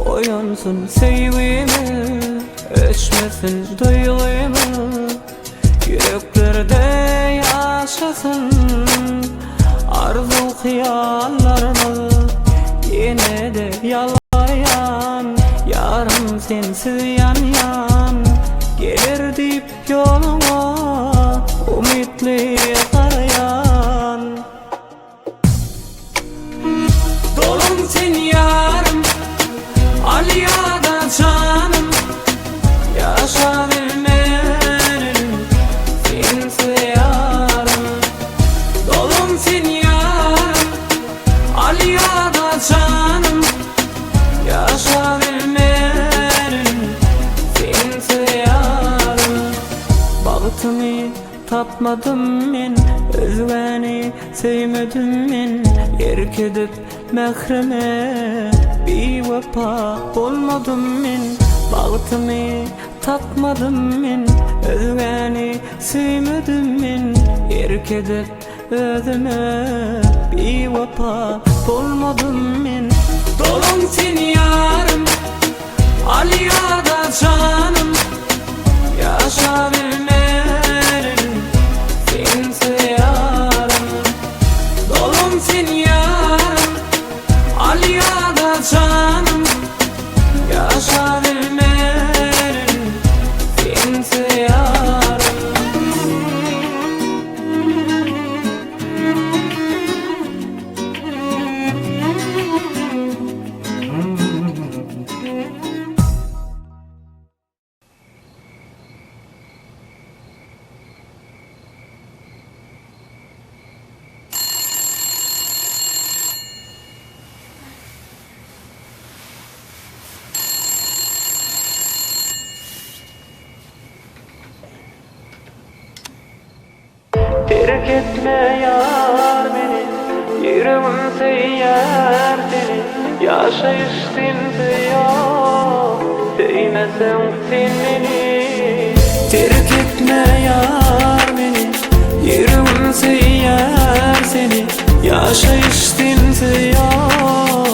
Oyansın sevgimi, öçmesin duygumu, yüreklerde yaşasın arzu hayallarını. gene de yalvaryan, yarım sensiz yan yan gelir deyip yoluma umutli karayan. Dolum sen yarım, Aliya'da canım, yaşa bilmenin sensiz yarım. Dolum sen yarım, Aliya'da canım, yaşa bilmenin sensiz yarım. Baktımı tapmadım men, özgeni sevmedim men, erk edip mehreme bir vefa olmadım men. Baktımı tapmadım men, özgeni sevmedim men, erk edip özüme bir vefa olmadım men. Dolum sen yarım, Aliya'da canım, yaşa bilmenin sensiz yarım. Dolum sen yarım, Aliya'da canım, yaşa bilmenin sensiz yarım. Terk etme yar beni, yüreğim seyyar seni, yaşayıştın seyyar, sevmesen sen beni. Terk etme yar beni, yüreğim seyyar seni, yaşayıştın seyyar,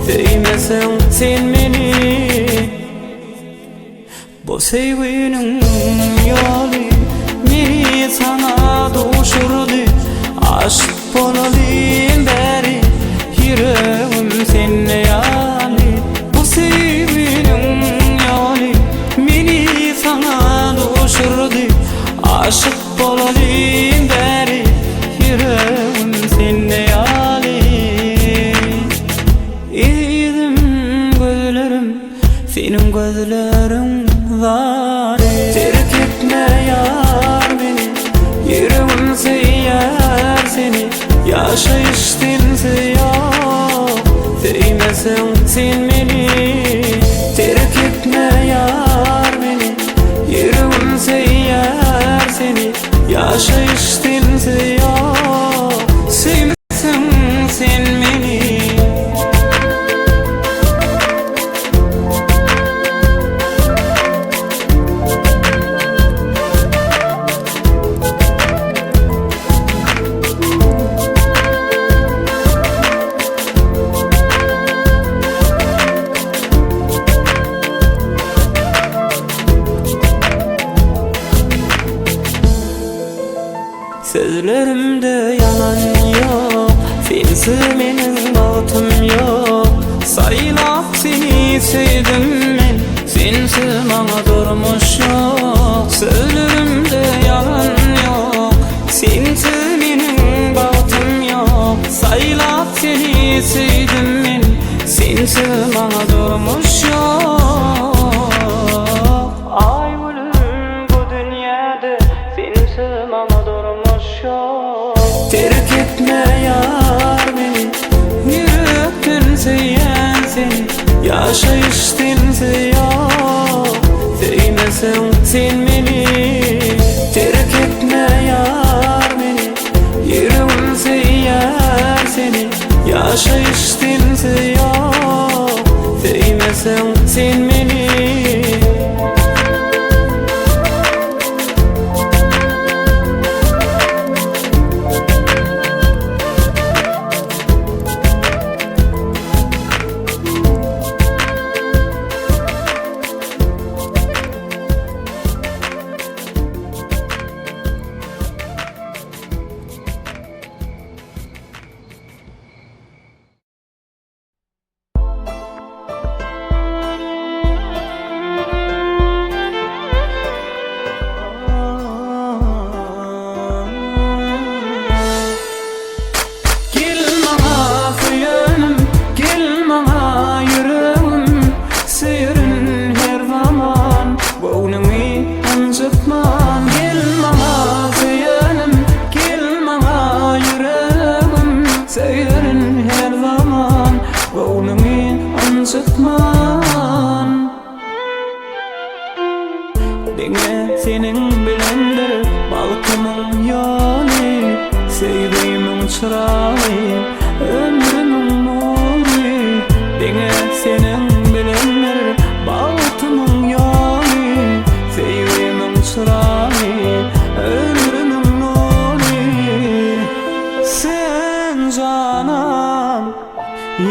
sevmesen sen beni. Bu sevginin yolu beni sana doğuşurdu, aşk bolalım beri, yüreğim seninle yani. Bu sevginin yolu beni sana doğuşurdu, aşk bolalım beri, yüreğim seninle yani. İzim gözlerim, senin gözlerin var. Terk etme yar beni, yüreğim seyyar seni, yaşayıştın seyyar, sevmesen sen beni. Terk etme yar beni, yüreğim seyyar seni, yaşayıştın seyyar, sevmesen sen beni. Sözlerimde yalan yok, sensiz benim bağıtım yok. Saylap seni sevdim ben, sensiz bana durmuş yok. Sözlerimde yalan yok, sensiz benim bağıtım yok. Saylap seni sevdim ben, sensiz bana durmuş yok. Ay gülüm bu dünyada sensiz bana durmuş yok. Terk etme yar beni, yürekten seyen seni, yaşayıştın seyyar, sevmesen sen beni. Terk etme yar beni, yüreğim seyyar seni, yaşayıştın seyyar, sevmesen sen beni.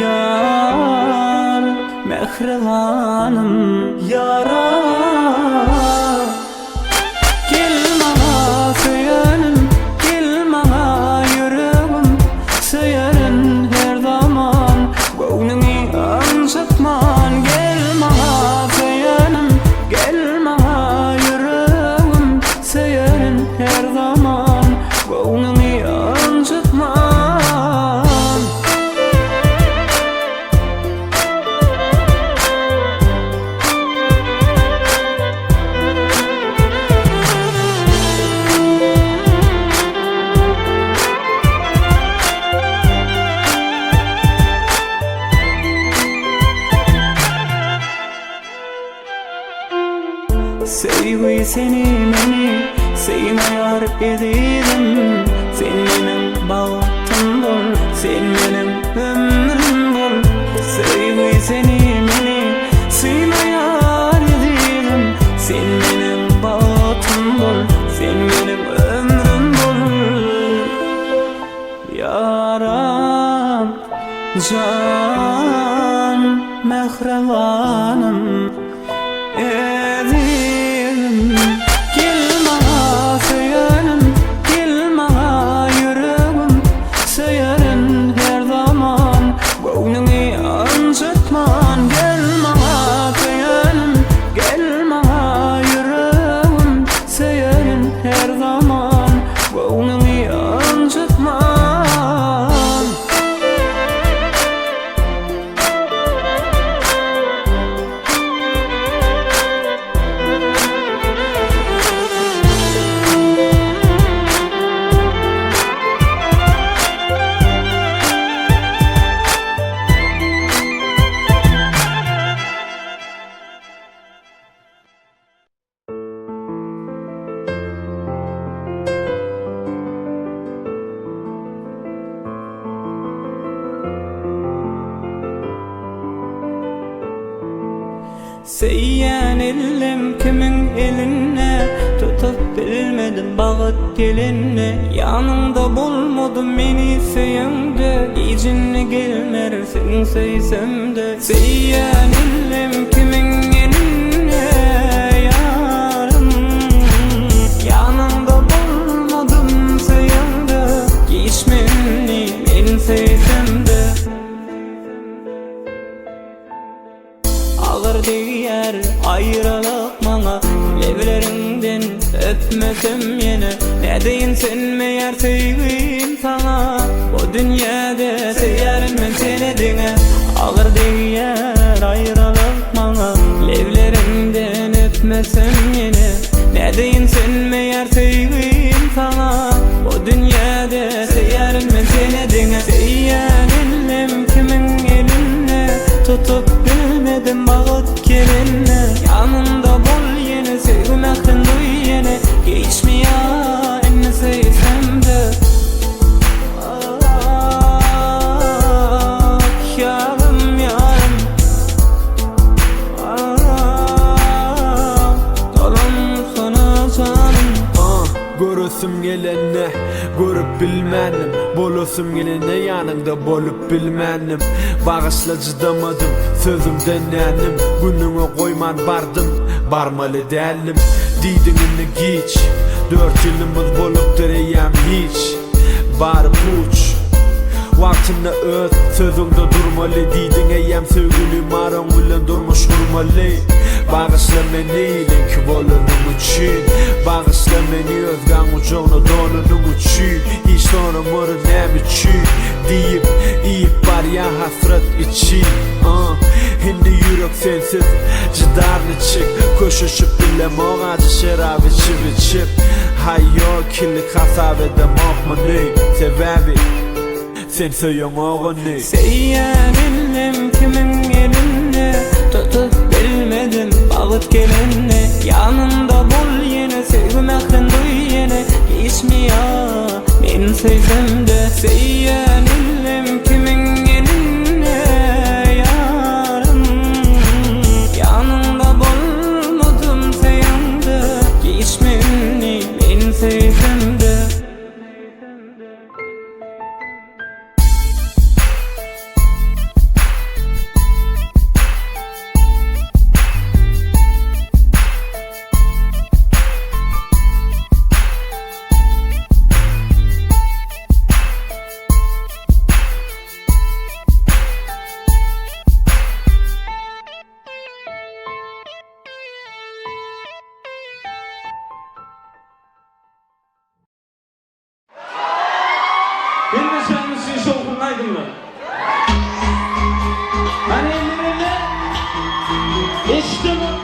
Yar mehribanım yara Gel bana söylenim Gel bana yüreğim Söylerim her zaman Gönlünü anlatman Gel bana söylenim Gel bana yüreğim Söylerim her zaman Gönlünü anlatman Sevgi seni beni sevmeyar edelim Sen benim bahtım bol Sen benim ömrüm bol Sevgi seni beni sevmeyar edelim Sen benim bahtım bol Sen benim ömrüm bol Yaram can mehribanım Gel bana söylenim Gel bana yüreğim Söylerim her zaman Gönlünü anlatman Gel bana söylenim Gel bana yüreğim Söylerim her zaman Gönlünü anlatman Seyyan elim kimin eline Tutup bilmedim bağıt geline Yanımda bulmadım beni söyümde İcinle gelmer sen söysem de Seyyan elim kimin eline Yarım Yanımda bulmadım söyümde Geçmenli ben söysem de Ağır değer ayrılık bana Levlerinden öpmesem yine Ne deyin sen meğer sevgim sana O dünyada seyerim ben seni dine Ağır değer ayrılık bana Levlerinden öpmesem yine Ne deyin sen meğer sevgim sana O dünyada seyerim ben seni dine Seyyan elim kimin eline Tutup bilmedim bağıt gelinle Yanımda bol yine sevmekten duy yine Geçmiyor enne sevsem de Yarım yarım Dolam sana canım Görüsüm gelene görüp bilmenim Bolusum gelene yanında bolup bilmenim Bağışla cıdamadım sözümden nenim Günüme koyman bardım barmalı değilim Didinini geç 4 yılımız bolup direyem hiç Bar puç Vaktinde öt sözünde durmalı Didin eyyem sevgilim aran bilen durmuş durmalı Bağışla beni ilenki bolunum için Bağışla beni özgan ucağına donunum için Hiç sonra mırı ne biçim Deyip iyip var ya hasret için Hindi yürek sensiz cidarını çık Koşuşup bilem o acı şerab içip içip Hayyo kirli kasab edem okmanı Sebebi sen söyleyen oğunu Seyyan elim kimin eline Tutup bilmedim bağıt gelinle Yanımda bul yine sevmekten duy yine Geçmiyor ben sevsem de Seyyan elim kimin eline Yarım Yanımda bulmadım seyimde Geçmeni ben sevsem de İşte bu.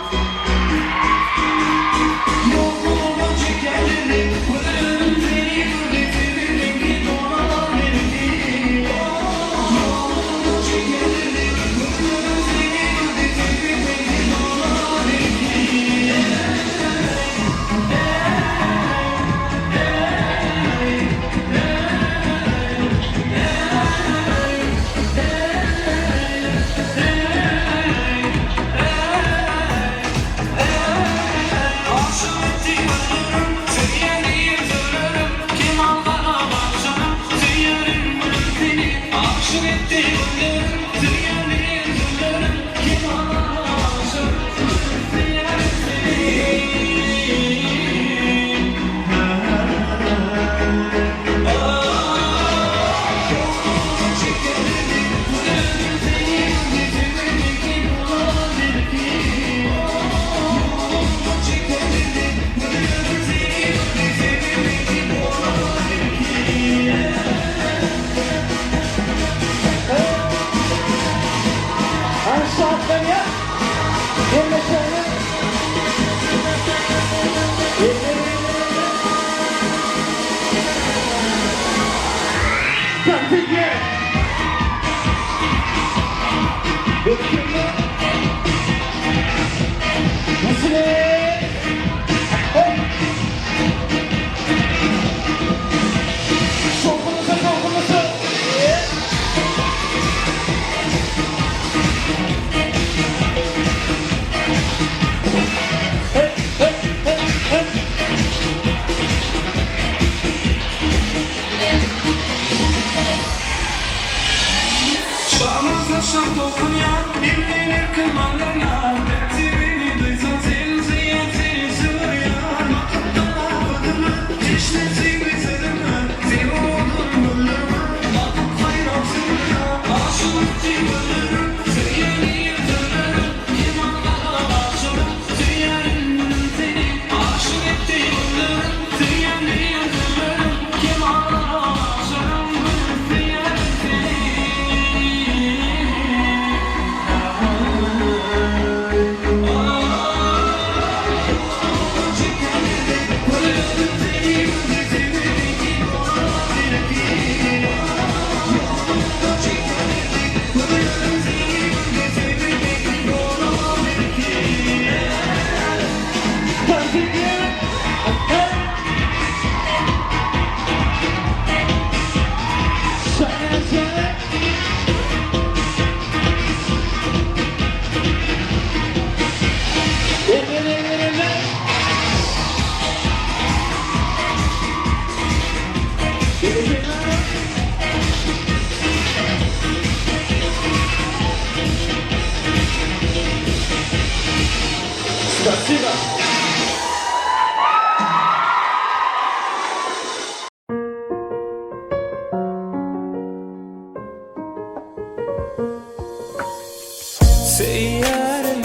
Seyyarım,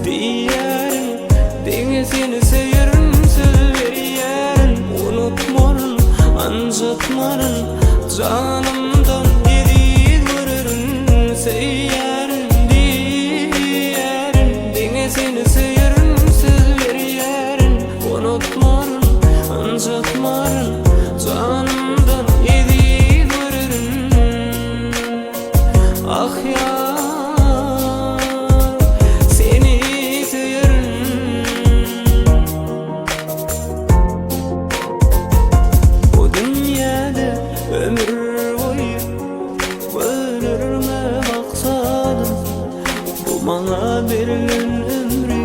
diyerim, denizini seyerim, söz veriyerim. Unutmarım, anlatmarım, canımdan geri görürüm. Seyyarım, diyerim, denizini seyerim, söz veriyerim. Unutmarım, anlatmarım, canımdan geri görürüm. Ah ya, ömür boyu ölürme maksadım. Bu bana verilen ömrü,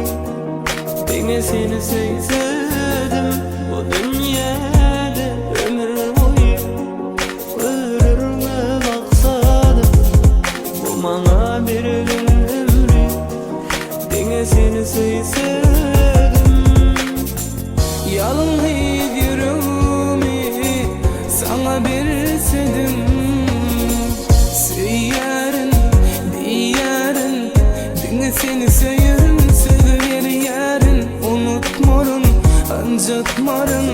beni seni sevdim. Bu dünyada ömür boyu ölürme maksadım. Bu bana verilen ömrü, beni seni sevdim. Yalın yüreğimi sana versedim, seyyarın, diyarın, beni seni seyerim, sever yarın. Unutmarım, anlatmarım,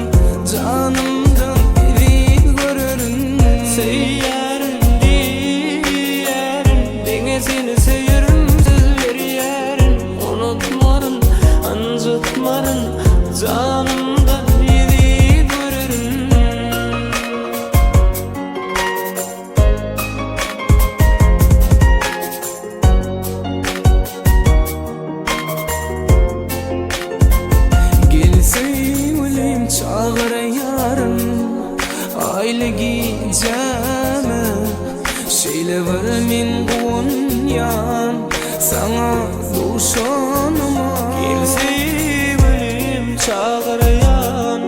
canımdan biri görürüm. Seyyarın, diyarın, beni seni seyerim, sever yarın. Unutmarım, min gunyan sana duşanıma Sevgilim çağırayan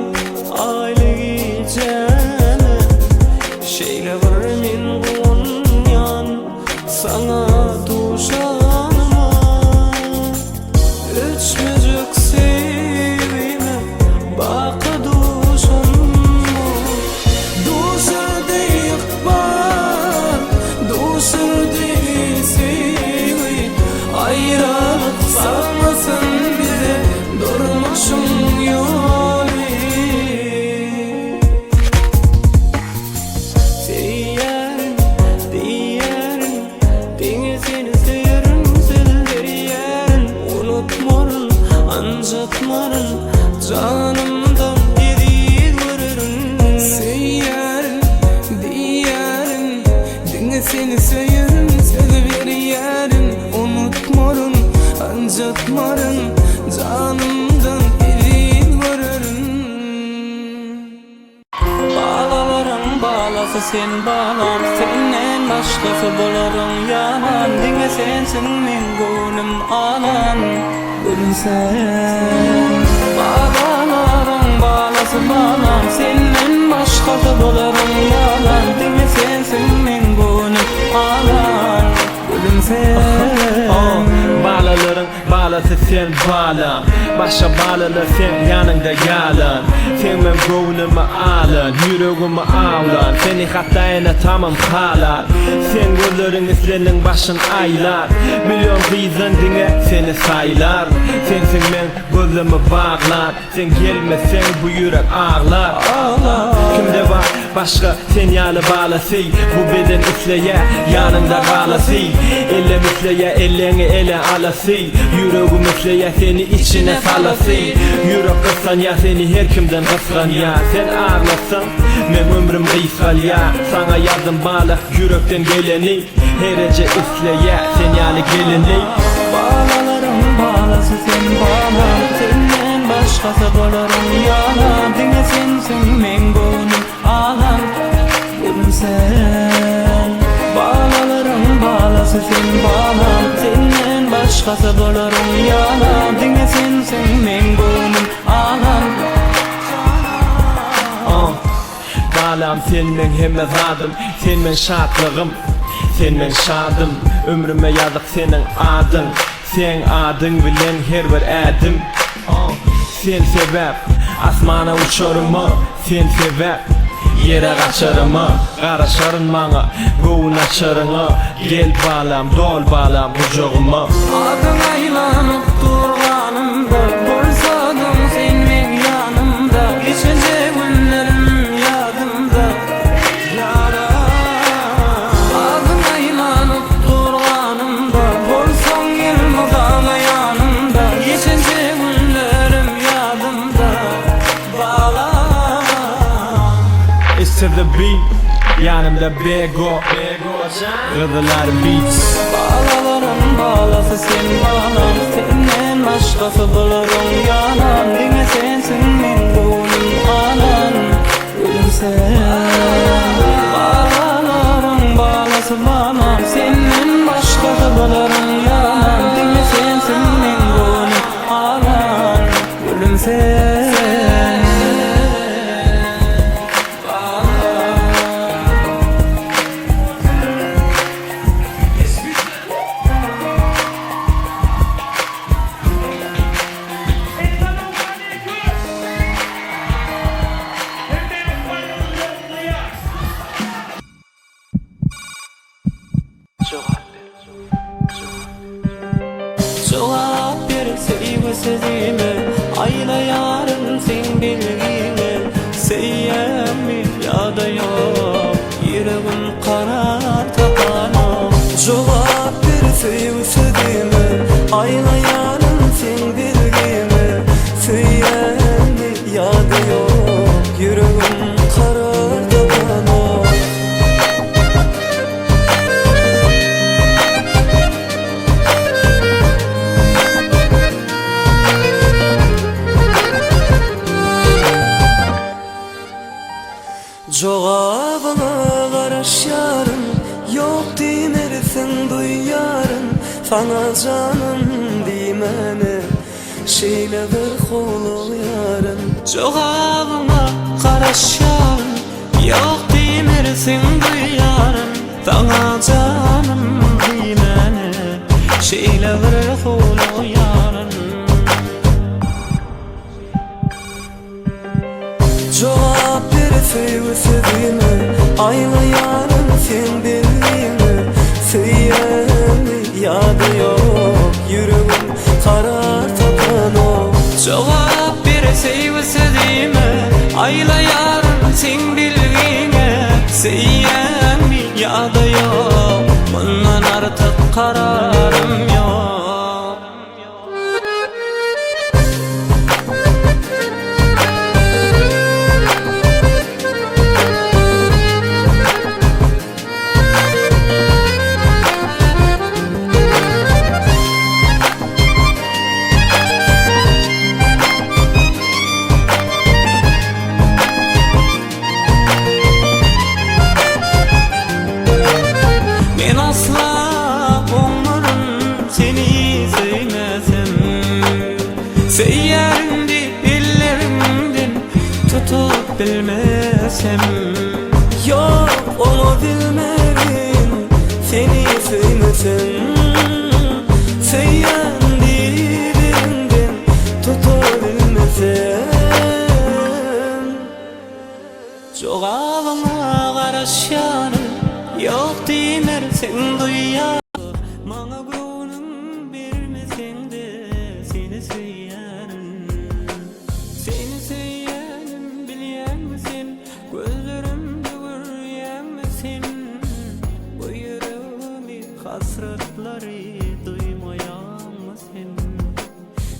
aile canı Şeyle var min gunyan sana duşanıma Üç müzik sevime bakı duşanıma Duşur deyik var Duşur deyik sevi Ayrılık salmasın bize Durmuşum yolu Seyyarın, diyerin Beni seni seyerim Sözleri unutmarın, anlatmarın Canımdan geri görürün Seyyarın, diyerin Dine seni söylerim Söz veriyerin Unutmarın, anlatmarın Canımdan geri görürün Bağlaların bağlası sen bağlan Senden başkası bularım yalan Dine sensin min gönlüm alan Gülüm sen Bağlaların bağlası bağlan Senden başkası bularım yalan Dine sensin min gönlüm alan Gülüm sen Bağlaların bağlası sen bağlan Başa bağlalı sen yanında yalan Sen men gönlümü alın Yüreğimi ağlan Seni hatayına tamam kalan Sen gözlerin izlenin başın aylar Milyon kıyızın dine seni saylar Sensin men gözümü bağlar Sen gelmesen bu yürek ağlar Kimde var başka sen yalı bağlası Bu beden üfleye yanında kalası Elle üfleye ellerini ele alası Yüreğim üfleye seni içine salası Yürek kıskan ya seni her kimden kıskan ya Sen ağlasan men ömrüm kıysal ya Sana yazdım bağla yürekten geleni Herece üfleye sen yalı geleni Bağlaların bağlası sen bağlan Senden başkası bularım yalan Dine sensin men gönlüm alan Gülüm sen Bağlaların bağlası sen bağlan Senden başkası bularım yalan Dine sensin men gönlüm alan Bağlam sen men hemmez adım Sen men şadlığım Sen men şadım Ömrüme yazık senin adın Sen adın bilen her bir adım Sen sebep Asmana uçarım Sen sebep Yere kaçarım Karaşarın bana Goğun açarın Gel bağlam dol bağlam kucağıma Adın aylanıp durganımda Bolsadın sen men yanımda Geçince günlerim yadımda Yara Adın aylanıp durganımda Bolsan gelme dağla yanımda Geçince günlerim yadımda Bağla It's to the beat Yanımda Bego Kızılar Beats Bağlaların bağlası sen bağlan Senden başkası bularım yalan Dine sensin min gönlüm alan Gülüm sen Bağlaların bağlası bağlan Senden başkası bularım yalan Dine sensin min gönlüm alan Gülüm sen Cevap ver sevgisizime Ayla yarın sen bilgine Seyyem mi ya da yok Yüreğim karar tapana Cevap ver sevgiline Ayla yarın sen bilgime Söyleyen mi yadı yok Yüreğim karar da bana Cevabına karış yarın yok dineri Sana canım dimene Şeyle bir kolu yarın Cevabıma karışan yok demirsin duyarım. Sana canım dimene şeyle bir kolu yarın. Cevap bir sevsediğime Ayla yarın sen bildiğime Söyleyemi yadı yok Yüreğim karar tapan o Cevap bir sevsediğime ayla yarın sen bildiğine Seyyen mi ya da yok bundan artık kararım yok. Ben asla umurum seni sevmesem Seyyarindi ellerimden tutup bilmesem Yok onu bilmedim Seni sevmesem Seyyen dilinden tutabilmesem Cevabıma karışanı yok demirsin duyar. Bana gönlüm vermesen de seni seyerim. Seni seyerim bilen misin? Gözlerimde görüyen misin? Bu yüreğimi hasretleri duymayan mısın?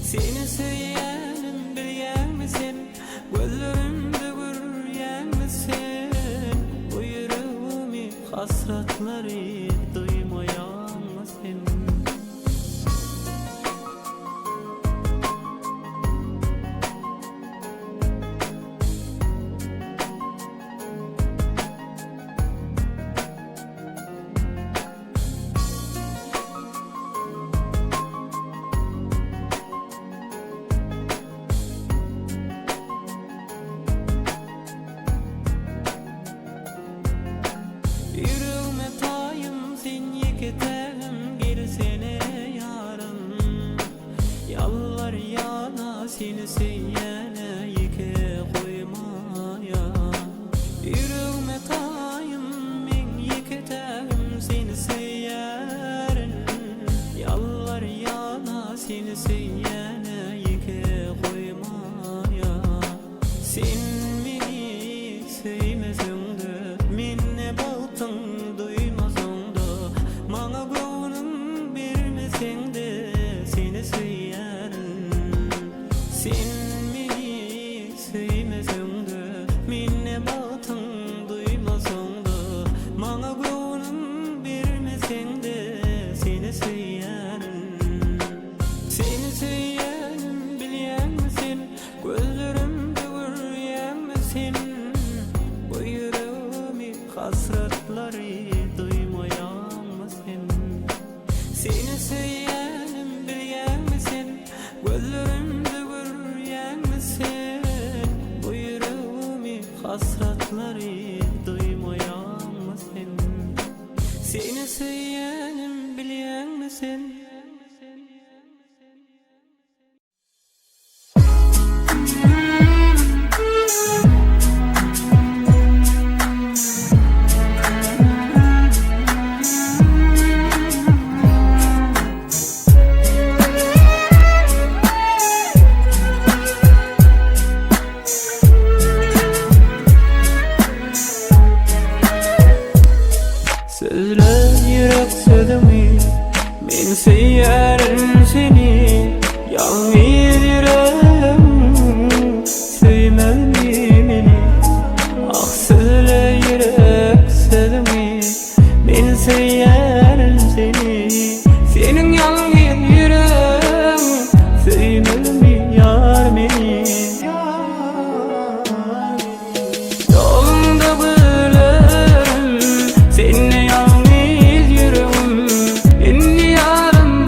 Seni seyerim bilen misin? Gözlerimde görüyen misin? Bu yüreğimi hasretleri duymayan mısın? Yüreğime tayım sen yektelim girsene yarım. Yalvar yana seni seyyene yeke koymaya. Yüreğime tayım men yektelim seni seyyerin. Yalvar yana seni seyyene yeke koymaya. Sen beni sevmesen de minne baktın duymasan da bana gönlüm vermesen de seni seyerim. Sen beni sevmesen de minne baktın duymasan da bana gönlüm vermesen de seni seyerim. Seni seyerim bilen misin? Gözlerimde görüyen misin? Bu yüreğimi hasretleri duymayan mısın? Seni seyerim bilen misin? Gözlerimde görüyen misin? Bu yüreğimi hasretleri duymayan mısın? Seni seyerim bilen misin? Sözler yürek sözümü ben seyerim seni. Yalnız yüreğim sevmez beni. Ah söyle yürek sözümü ben seyerim seni. Senin yalnız yüreğim sevmez mi yar beni? Yolunda bırakırım seni yalnız yüreğim. Beni yarım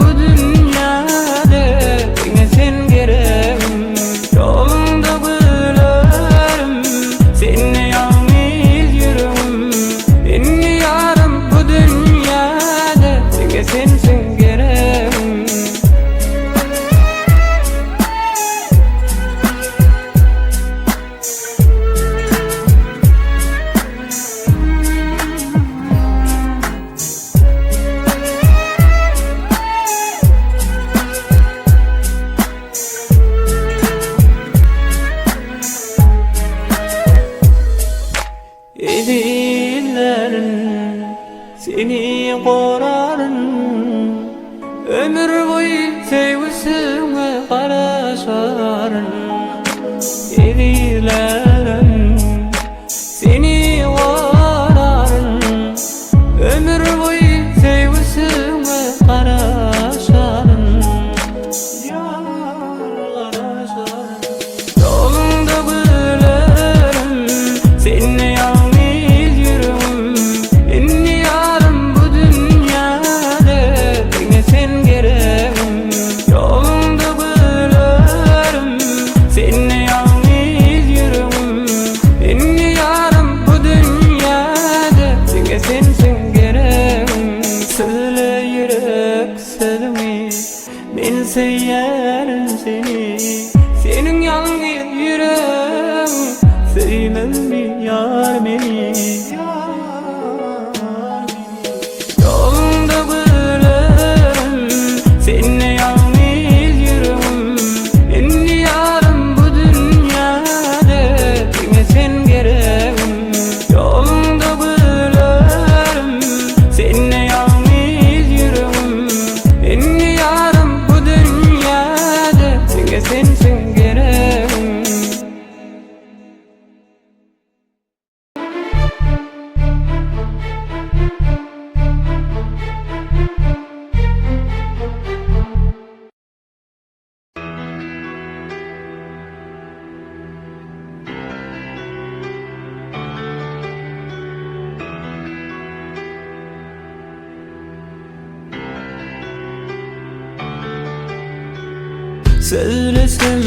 Ömür boyu sevgisine karaşarın Edilerim seni vararın Ömür boyu sevgisine karaşarın Yolunda gülerim seninle yalnız yürürüm Beni yarım bu dünyada yine sen gereğim Yolunda gülerim seninle yalnız yürürüm Beni yarım bu dünyada yine sensin gereğim Söyle yürek sözümü ben severim seni Senin yalnız yüreğim sevmem mi yar beni Yolunda gülerim seninle yalnız yürürüm Beni yarım bu dünyada yine sen gereğim Yolunda gülerim seninle yalnız yürürüm Beni yarım bu dünyada yine sensin gereğim Söylesem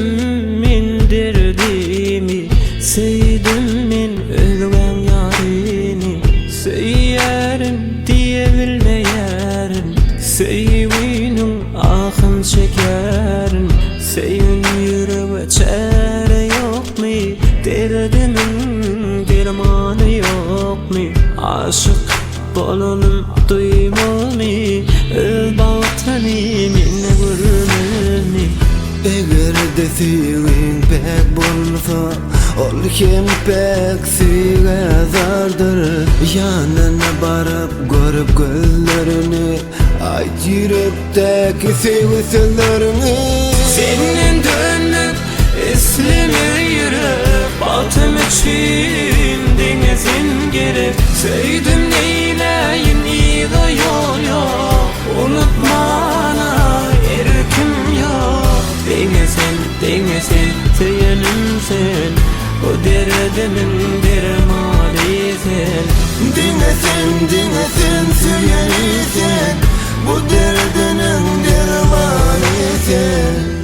min derdimi Sevdim min ölgen yarini Söylerim diye bilmeyerim Sevginin ahın çekerim Sevin yüreğe çare yok mu Derdimin dermanı yok mu Aşık bolalım duymaz mı Öl baltani minne görmez mi Eğer de senin pek bolsa ol kim pek sigadardır Yanına barıp görüp gözlerini Ayt yürekteki sevgi sözlerini Senin dönüp esleme yürek Batım için dinlesin gerek Sevdim neyleyin iyi de yol yok Unutmana erkim yok Dinlesin seyenim sen O derdimin dermanı sen Dinlesin süyeni sen Bu derdinin dermanı sen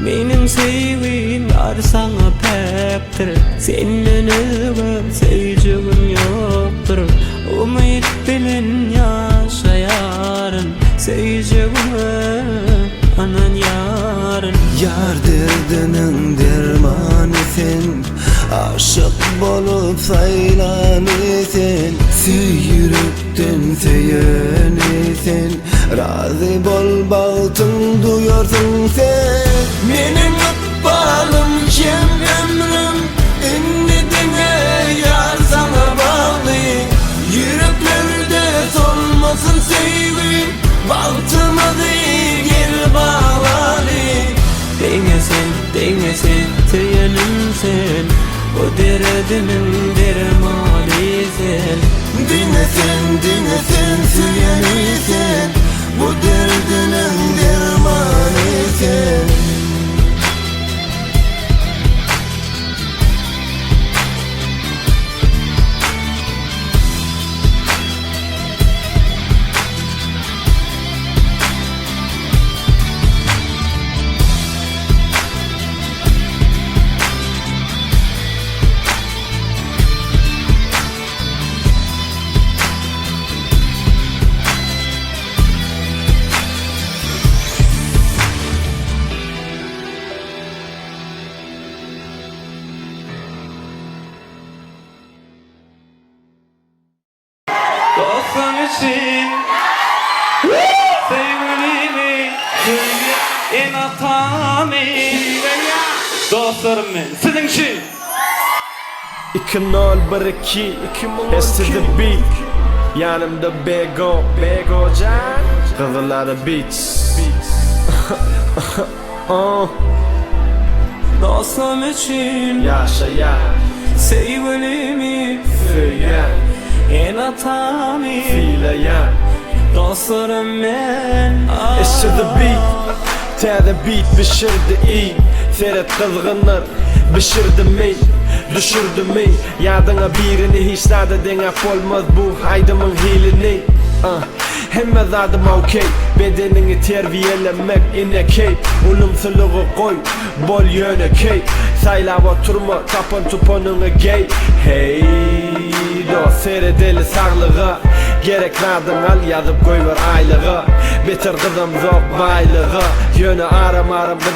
Benim sevgim yar sana pektir Senin ölgün seveceğim yoktur Umut bilin yaşayarın Seveceğim anan yarın Yar derdinin dermanı sen Aşık bolup saylanı sen Yürekten seyeni sen Razı bol baltın duyuyorsun sen Benim ıkbalım kim ömrüm Ünlüdüğüne yar sana bağlı Yüreklerde solmasın sevgim Baltıma değil gel bağlalı Dinlesin seyenim sen O derdimin dermanı sen Dinlesin süyeni sen Bu derdinin dermanı sen Dostum için sevgilimi en atamı dostlarım men sizin için 2-0-1-2 S to the beat. Yanımda Bego Can Kızıları Beats. Dostum için Yaşayan sevgilimi Söyleyen en atamı Fileyen dostlarım ben S to the beat. Täze beat pişirdi iyi. Seret kızgınlar pişirdi mi? Düşürdü mi? Yadına birini hiç zada denap olmaz bu haydımın hilini. Hemme zadım okey. Bedenini terbiyelemek ine keyp. Ulumsuluğu koy, bol yöne keyp. Saylap oturma, tapan tupanını gey. Hey dost, seyredeli sağlığa. Gereklerden al yazıp koy ver aylığı. Bitir kızım zor baylığı. Yönü aram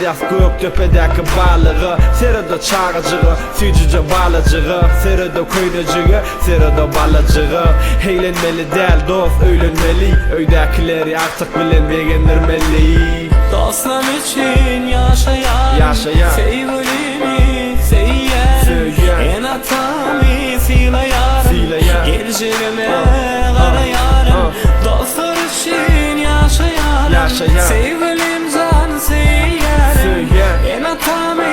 biraz gök töpedeki balığı. Serede çağıcığı, sücüce balıcığı. Serede köynecığı, serede balıcığı. Eğlenmeli del dost, öğlenmeli. Öydekileri artık bilen beğenirmeli. Dostum için yaşayan sevgilimi söyleyen en atamı fileyen geleceğime karayarım. Dostlar için yaşayan sevgilim can söyleyen en atamı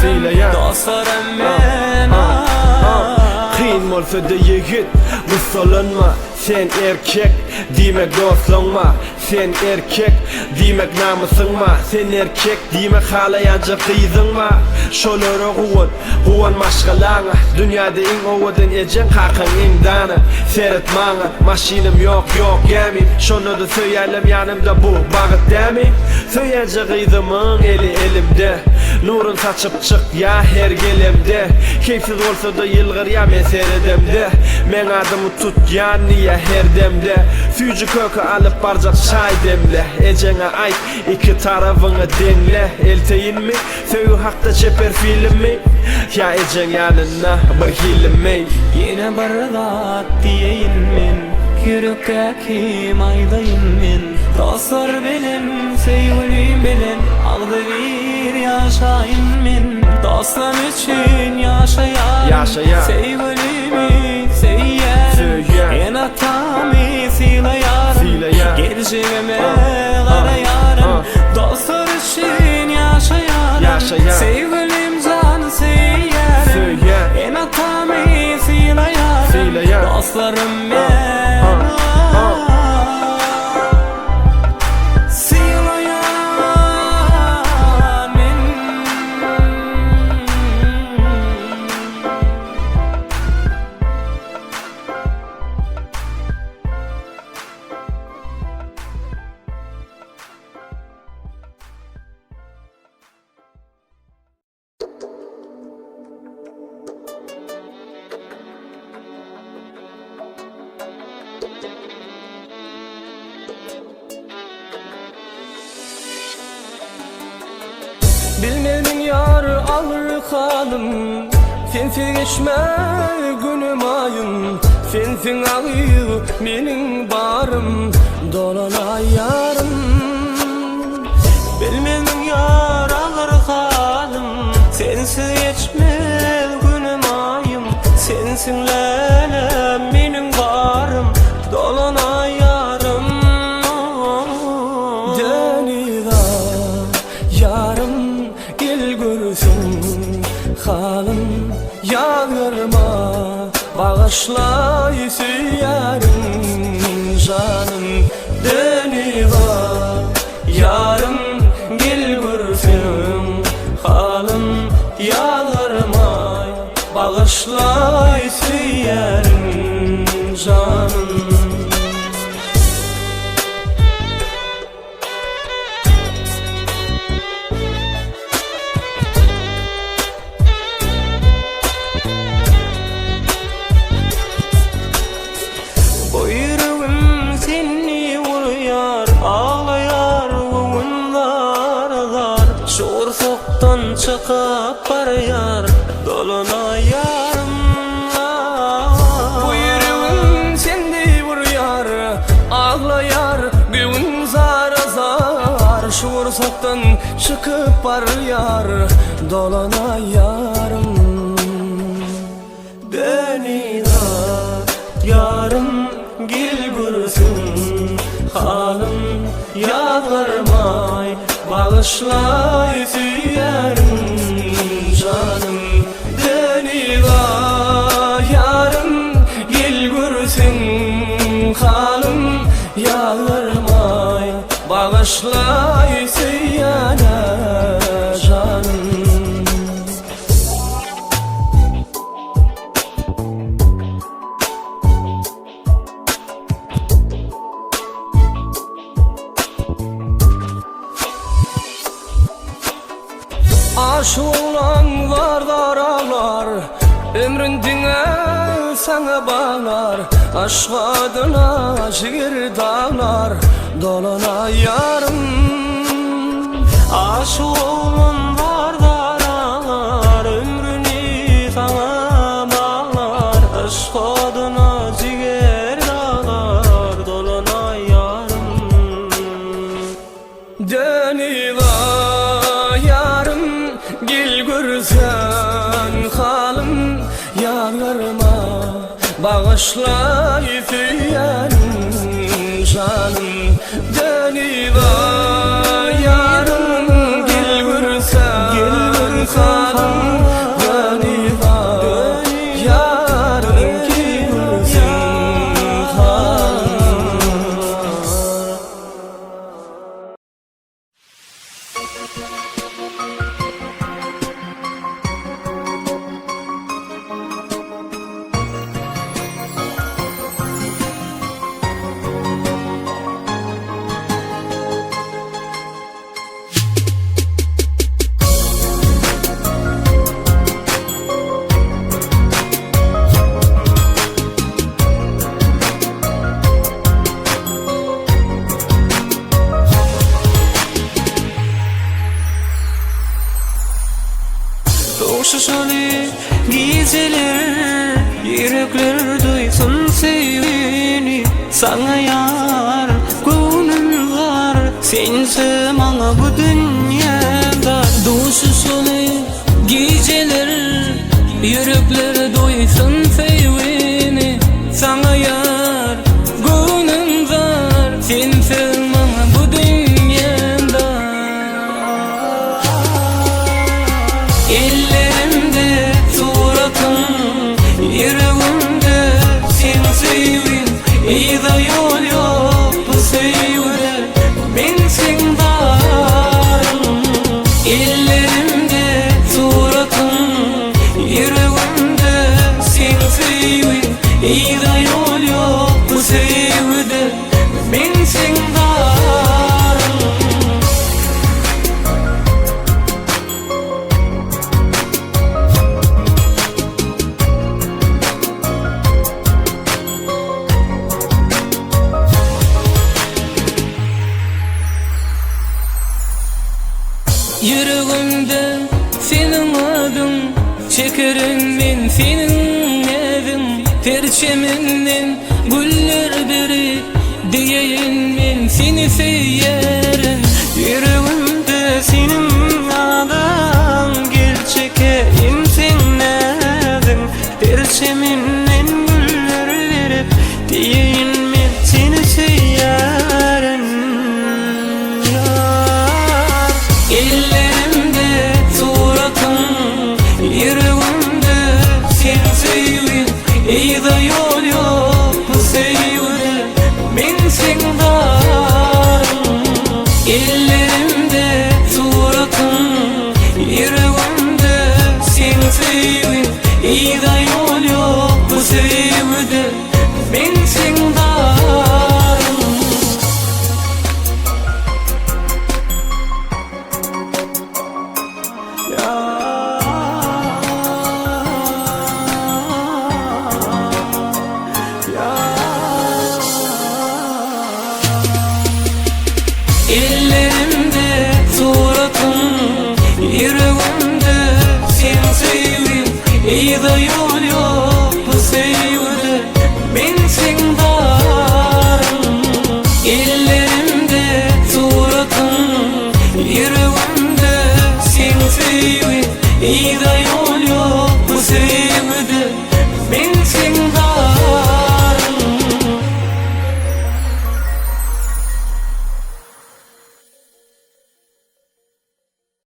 fileyen dostlarım ben. Kıyın olsa da yigit musallanma. Sen erkek demek dostlanma. Sen erkek demek namusınma. Sen erkek demek halayanca kıydınma. Şolara kuvan maşgalana. Dünyada in ovadan ecen hakan in dana. Seyretmana maşinim yok gemi. Şonu da söyleyelim yanımda bu bağıt demi. Söyleyece kıydımın eli elimde. Nurun saçıp çık ya her gelemde. Keyifsiz olsa da yılgır ya men seyredemde. Men adımı tut ya niye her demde. Fücü kökü alıp barcak çay demle. Ecene ait iki tarafını denle. Elteyin mi? Söğü hakta çeper film mi? Ya ecen yanına bir hilim mi? Yine bardat diyeyim min, yürekteki maydayım min. Dostlar benim, sevgilim benim, aldı bir yaşayın min. Dostlar için yaşayan sevgilimi söyleyen en atamı fileyen geleceğime karayarım. Dostlar için yaşayan sevgilim can söyleyen en atamı fileyen dostlarım ben. Bilmemin yar alır kalım. Sensiz geçme günüm ayım. Sensin ağıyı benim barım. Dolana yarım. Bilmedim yar alır halim. Sensiz geçmez günüm ayım. Sensin lelem benim varım. Dolana yarım. Deniza yarım gel görsün halim. Yağırma bağışla yarım canım. Deniza yarım gel görsün halim. Yağırma bağışla yarım canım. Buyruğum seni vuruyor, ağlayar bunlar. Şuur soktan çıkıp barayar, dolana yarım. Buyruğum seni vuruyor, ağlayar gün zar zar. Şuur soktan çıkıp barayar, dolana yarım. gel gürsün halım yağarmay bağışlay süyerim canım deniva yarım gel gürsün halım yağarmay bağışlay süyerim canım. Aşulan var daralar, ömrün dine sana bağlar. Aşk adına şiir dağlar, dolana yarım. Aşulan var daralar, ömrünü sana bağlar. Aşk adına şiir dağlar, dolana yarım. Deniva gel görsen halim yağarma bağışla yüzüyerim canım deniva yarım gel görsen halim deniva yarım gel görsen halim. Koşuşalı geceler, yürekler duysun sevini. Sana yar gönül var, sense bana bu dünyada. Koşuşalı geceler, yürekler duysun sevini. Sana yar gönül var, sense bana bu dünyada. Ellerimde suratın, yüreğimde sen sevin. İyi de yol yok bu sevde, ben sen varım. Ellerimde suratın, yüreğimde sen sevin. İyi de yol yok bu sevde, ben sen varım. Yüreğimde senin adın, çekerim ben senin evin. Perçeminden güller beri, diyeyim ben seni seyerim. Yüreğimde senin adın, gel çekeyim senin evin. Perçeminden güller verip, diyeyim ben seni seyerim. Ellerimde suratın, yüreğimde sen sevin. İyi de yol yok bu sevde, ben sen varım. Ellerimde suratın, yüreğimde sen sevin. İyi de yol yok bu sevde, ben sen varım. Ellerimde suratın, yüreğimde sen sevin. İyi de yol yok bu sevde, ben sen varım. Ellerimde suratın, yüreğimde sen sevin. İyi de yol yok bu sevde, ben sen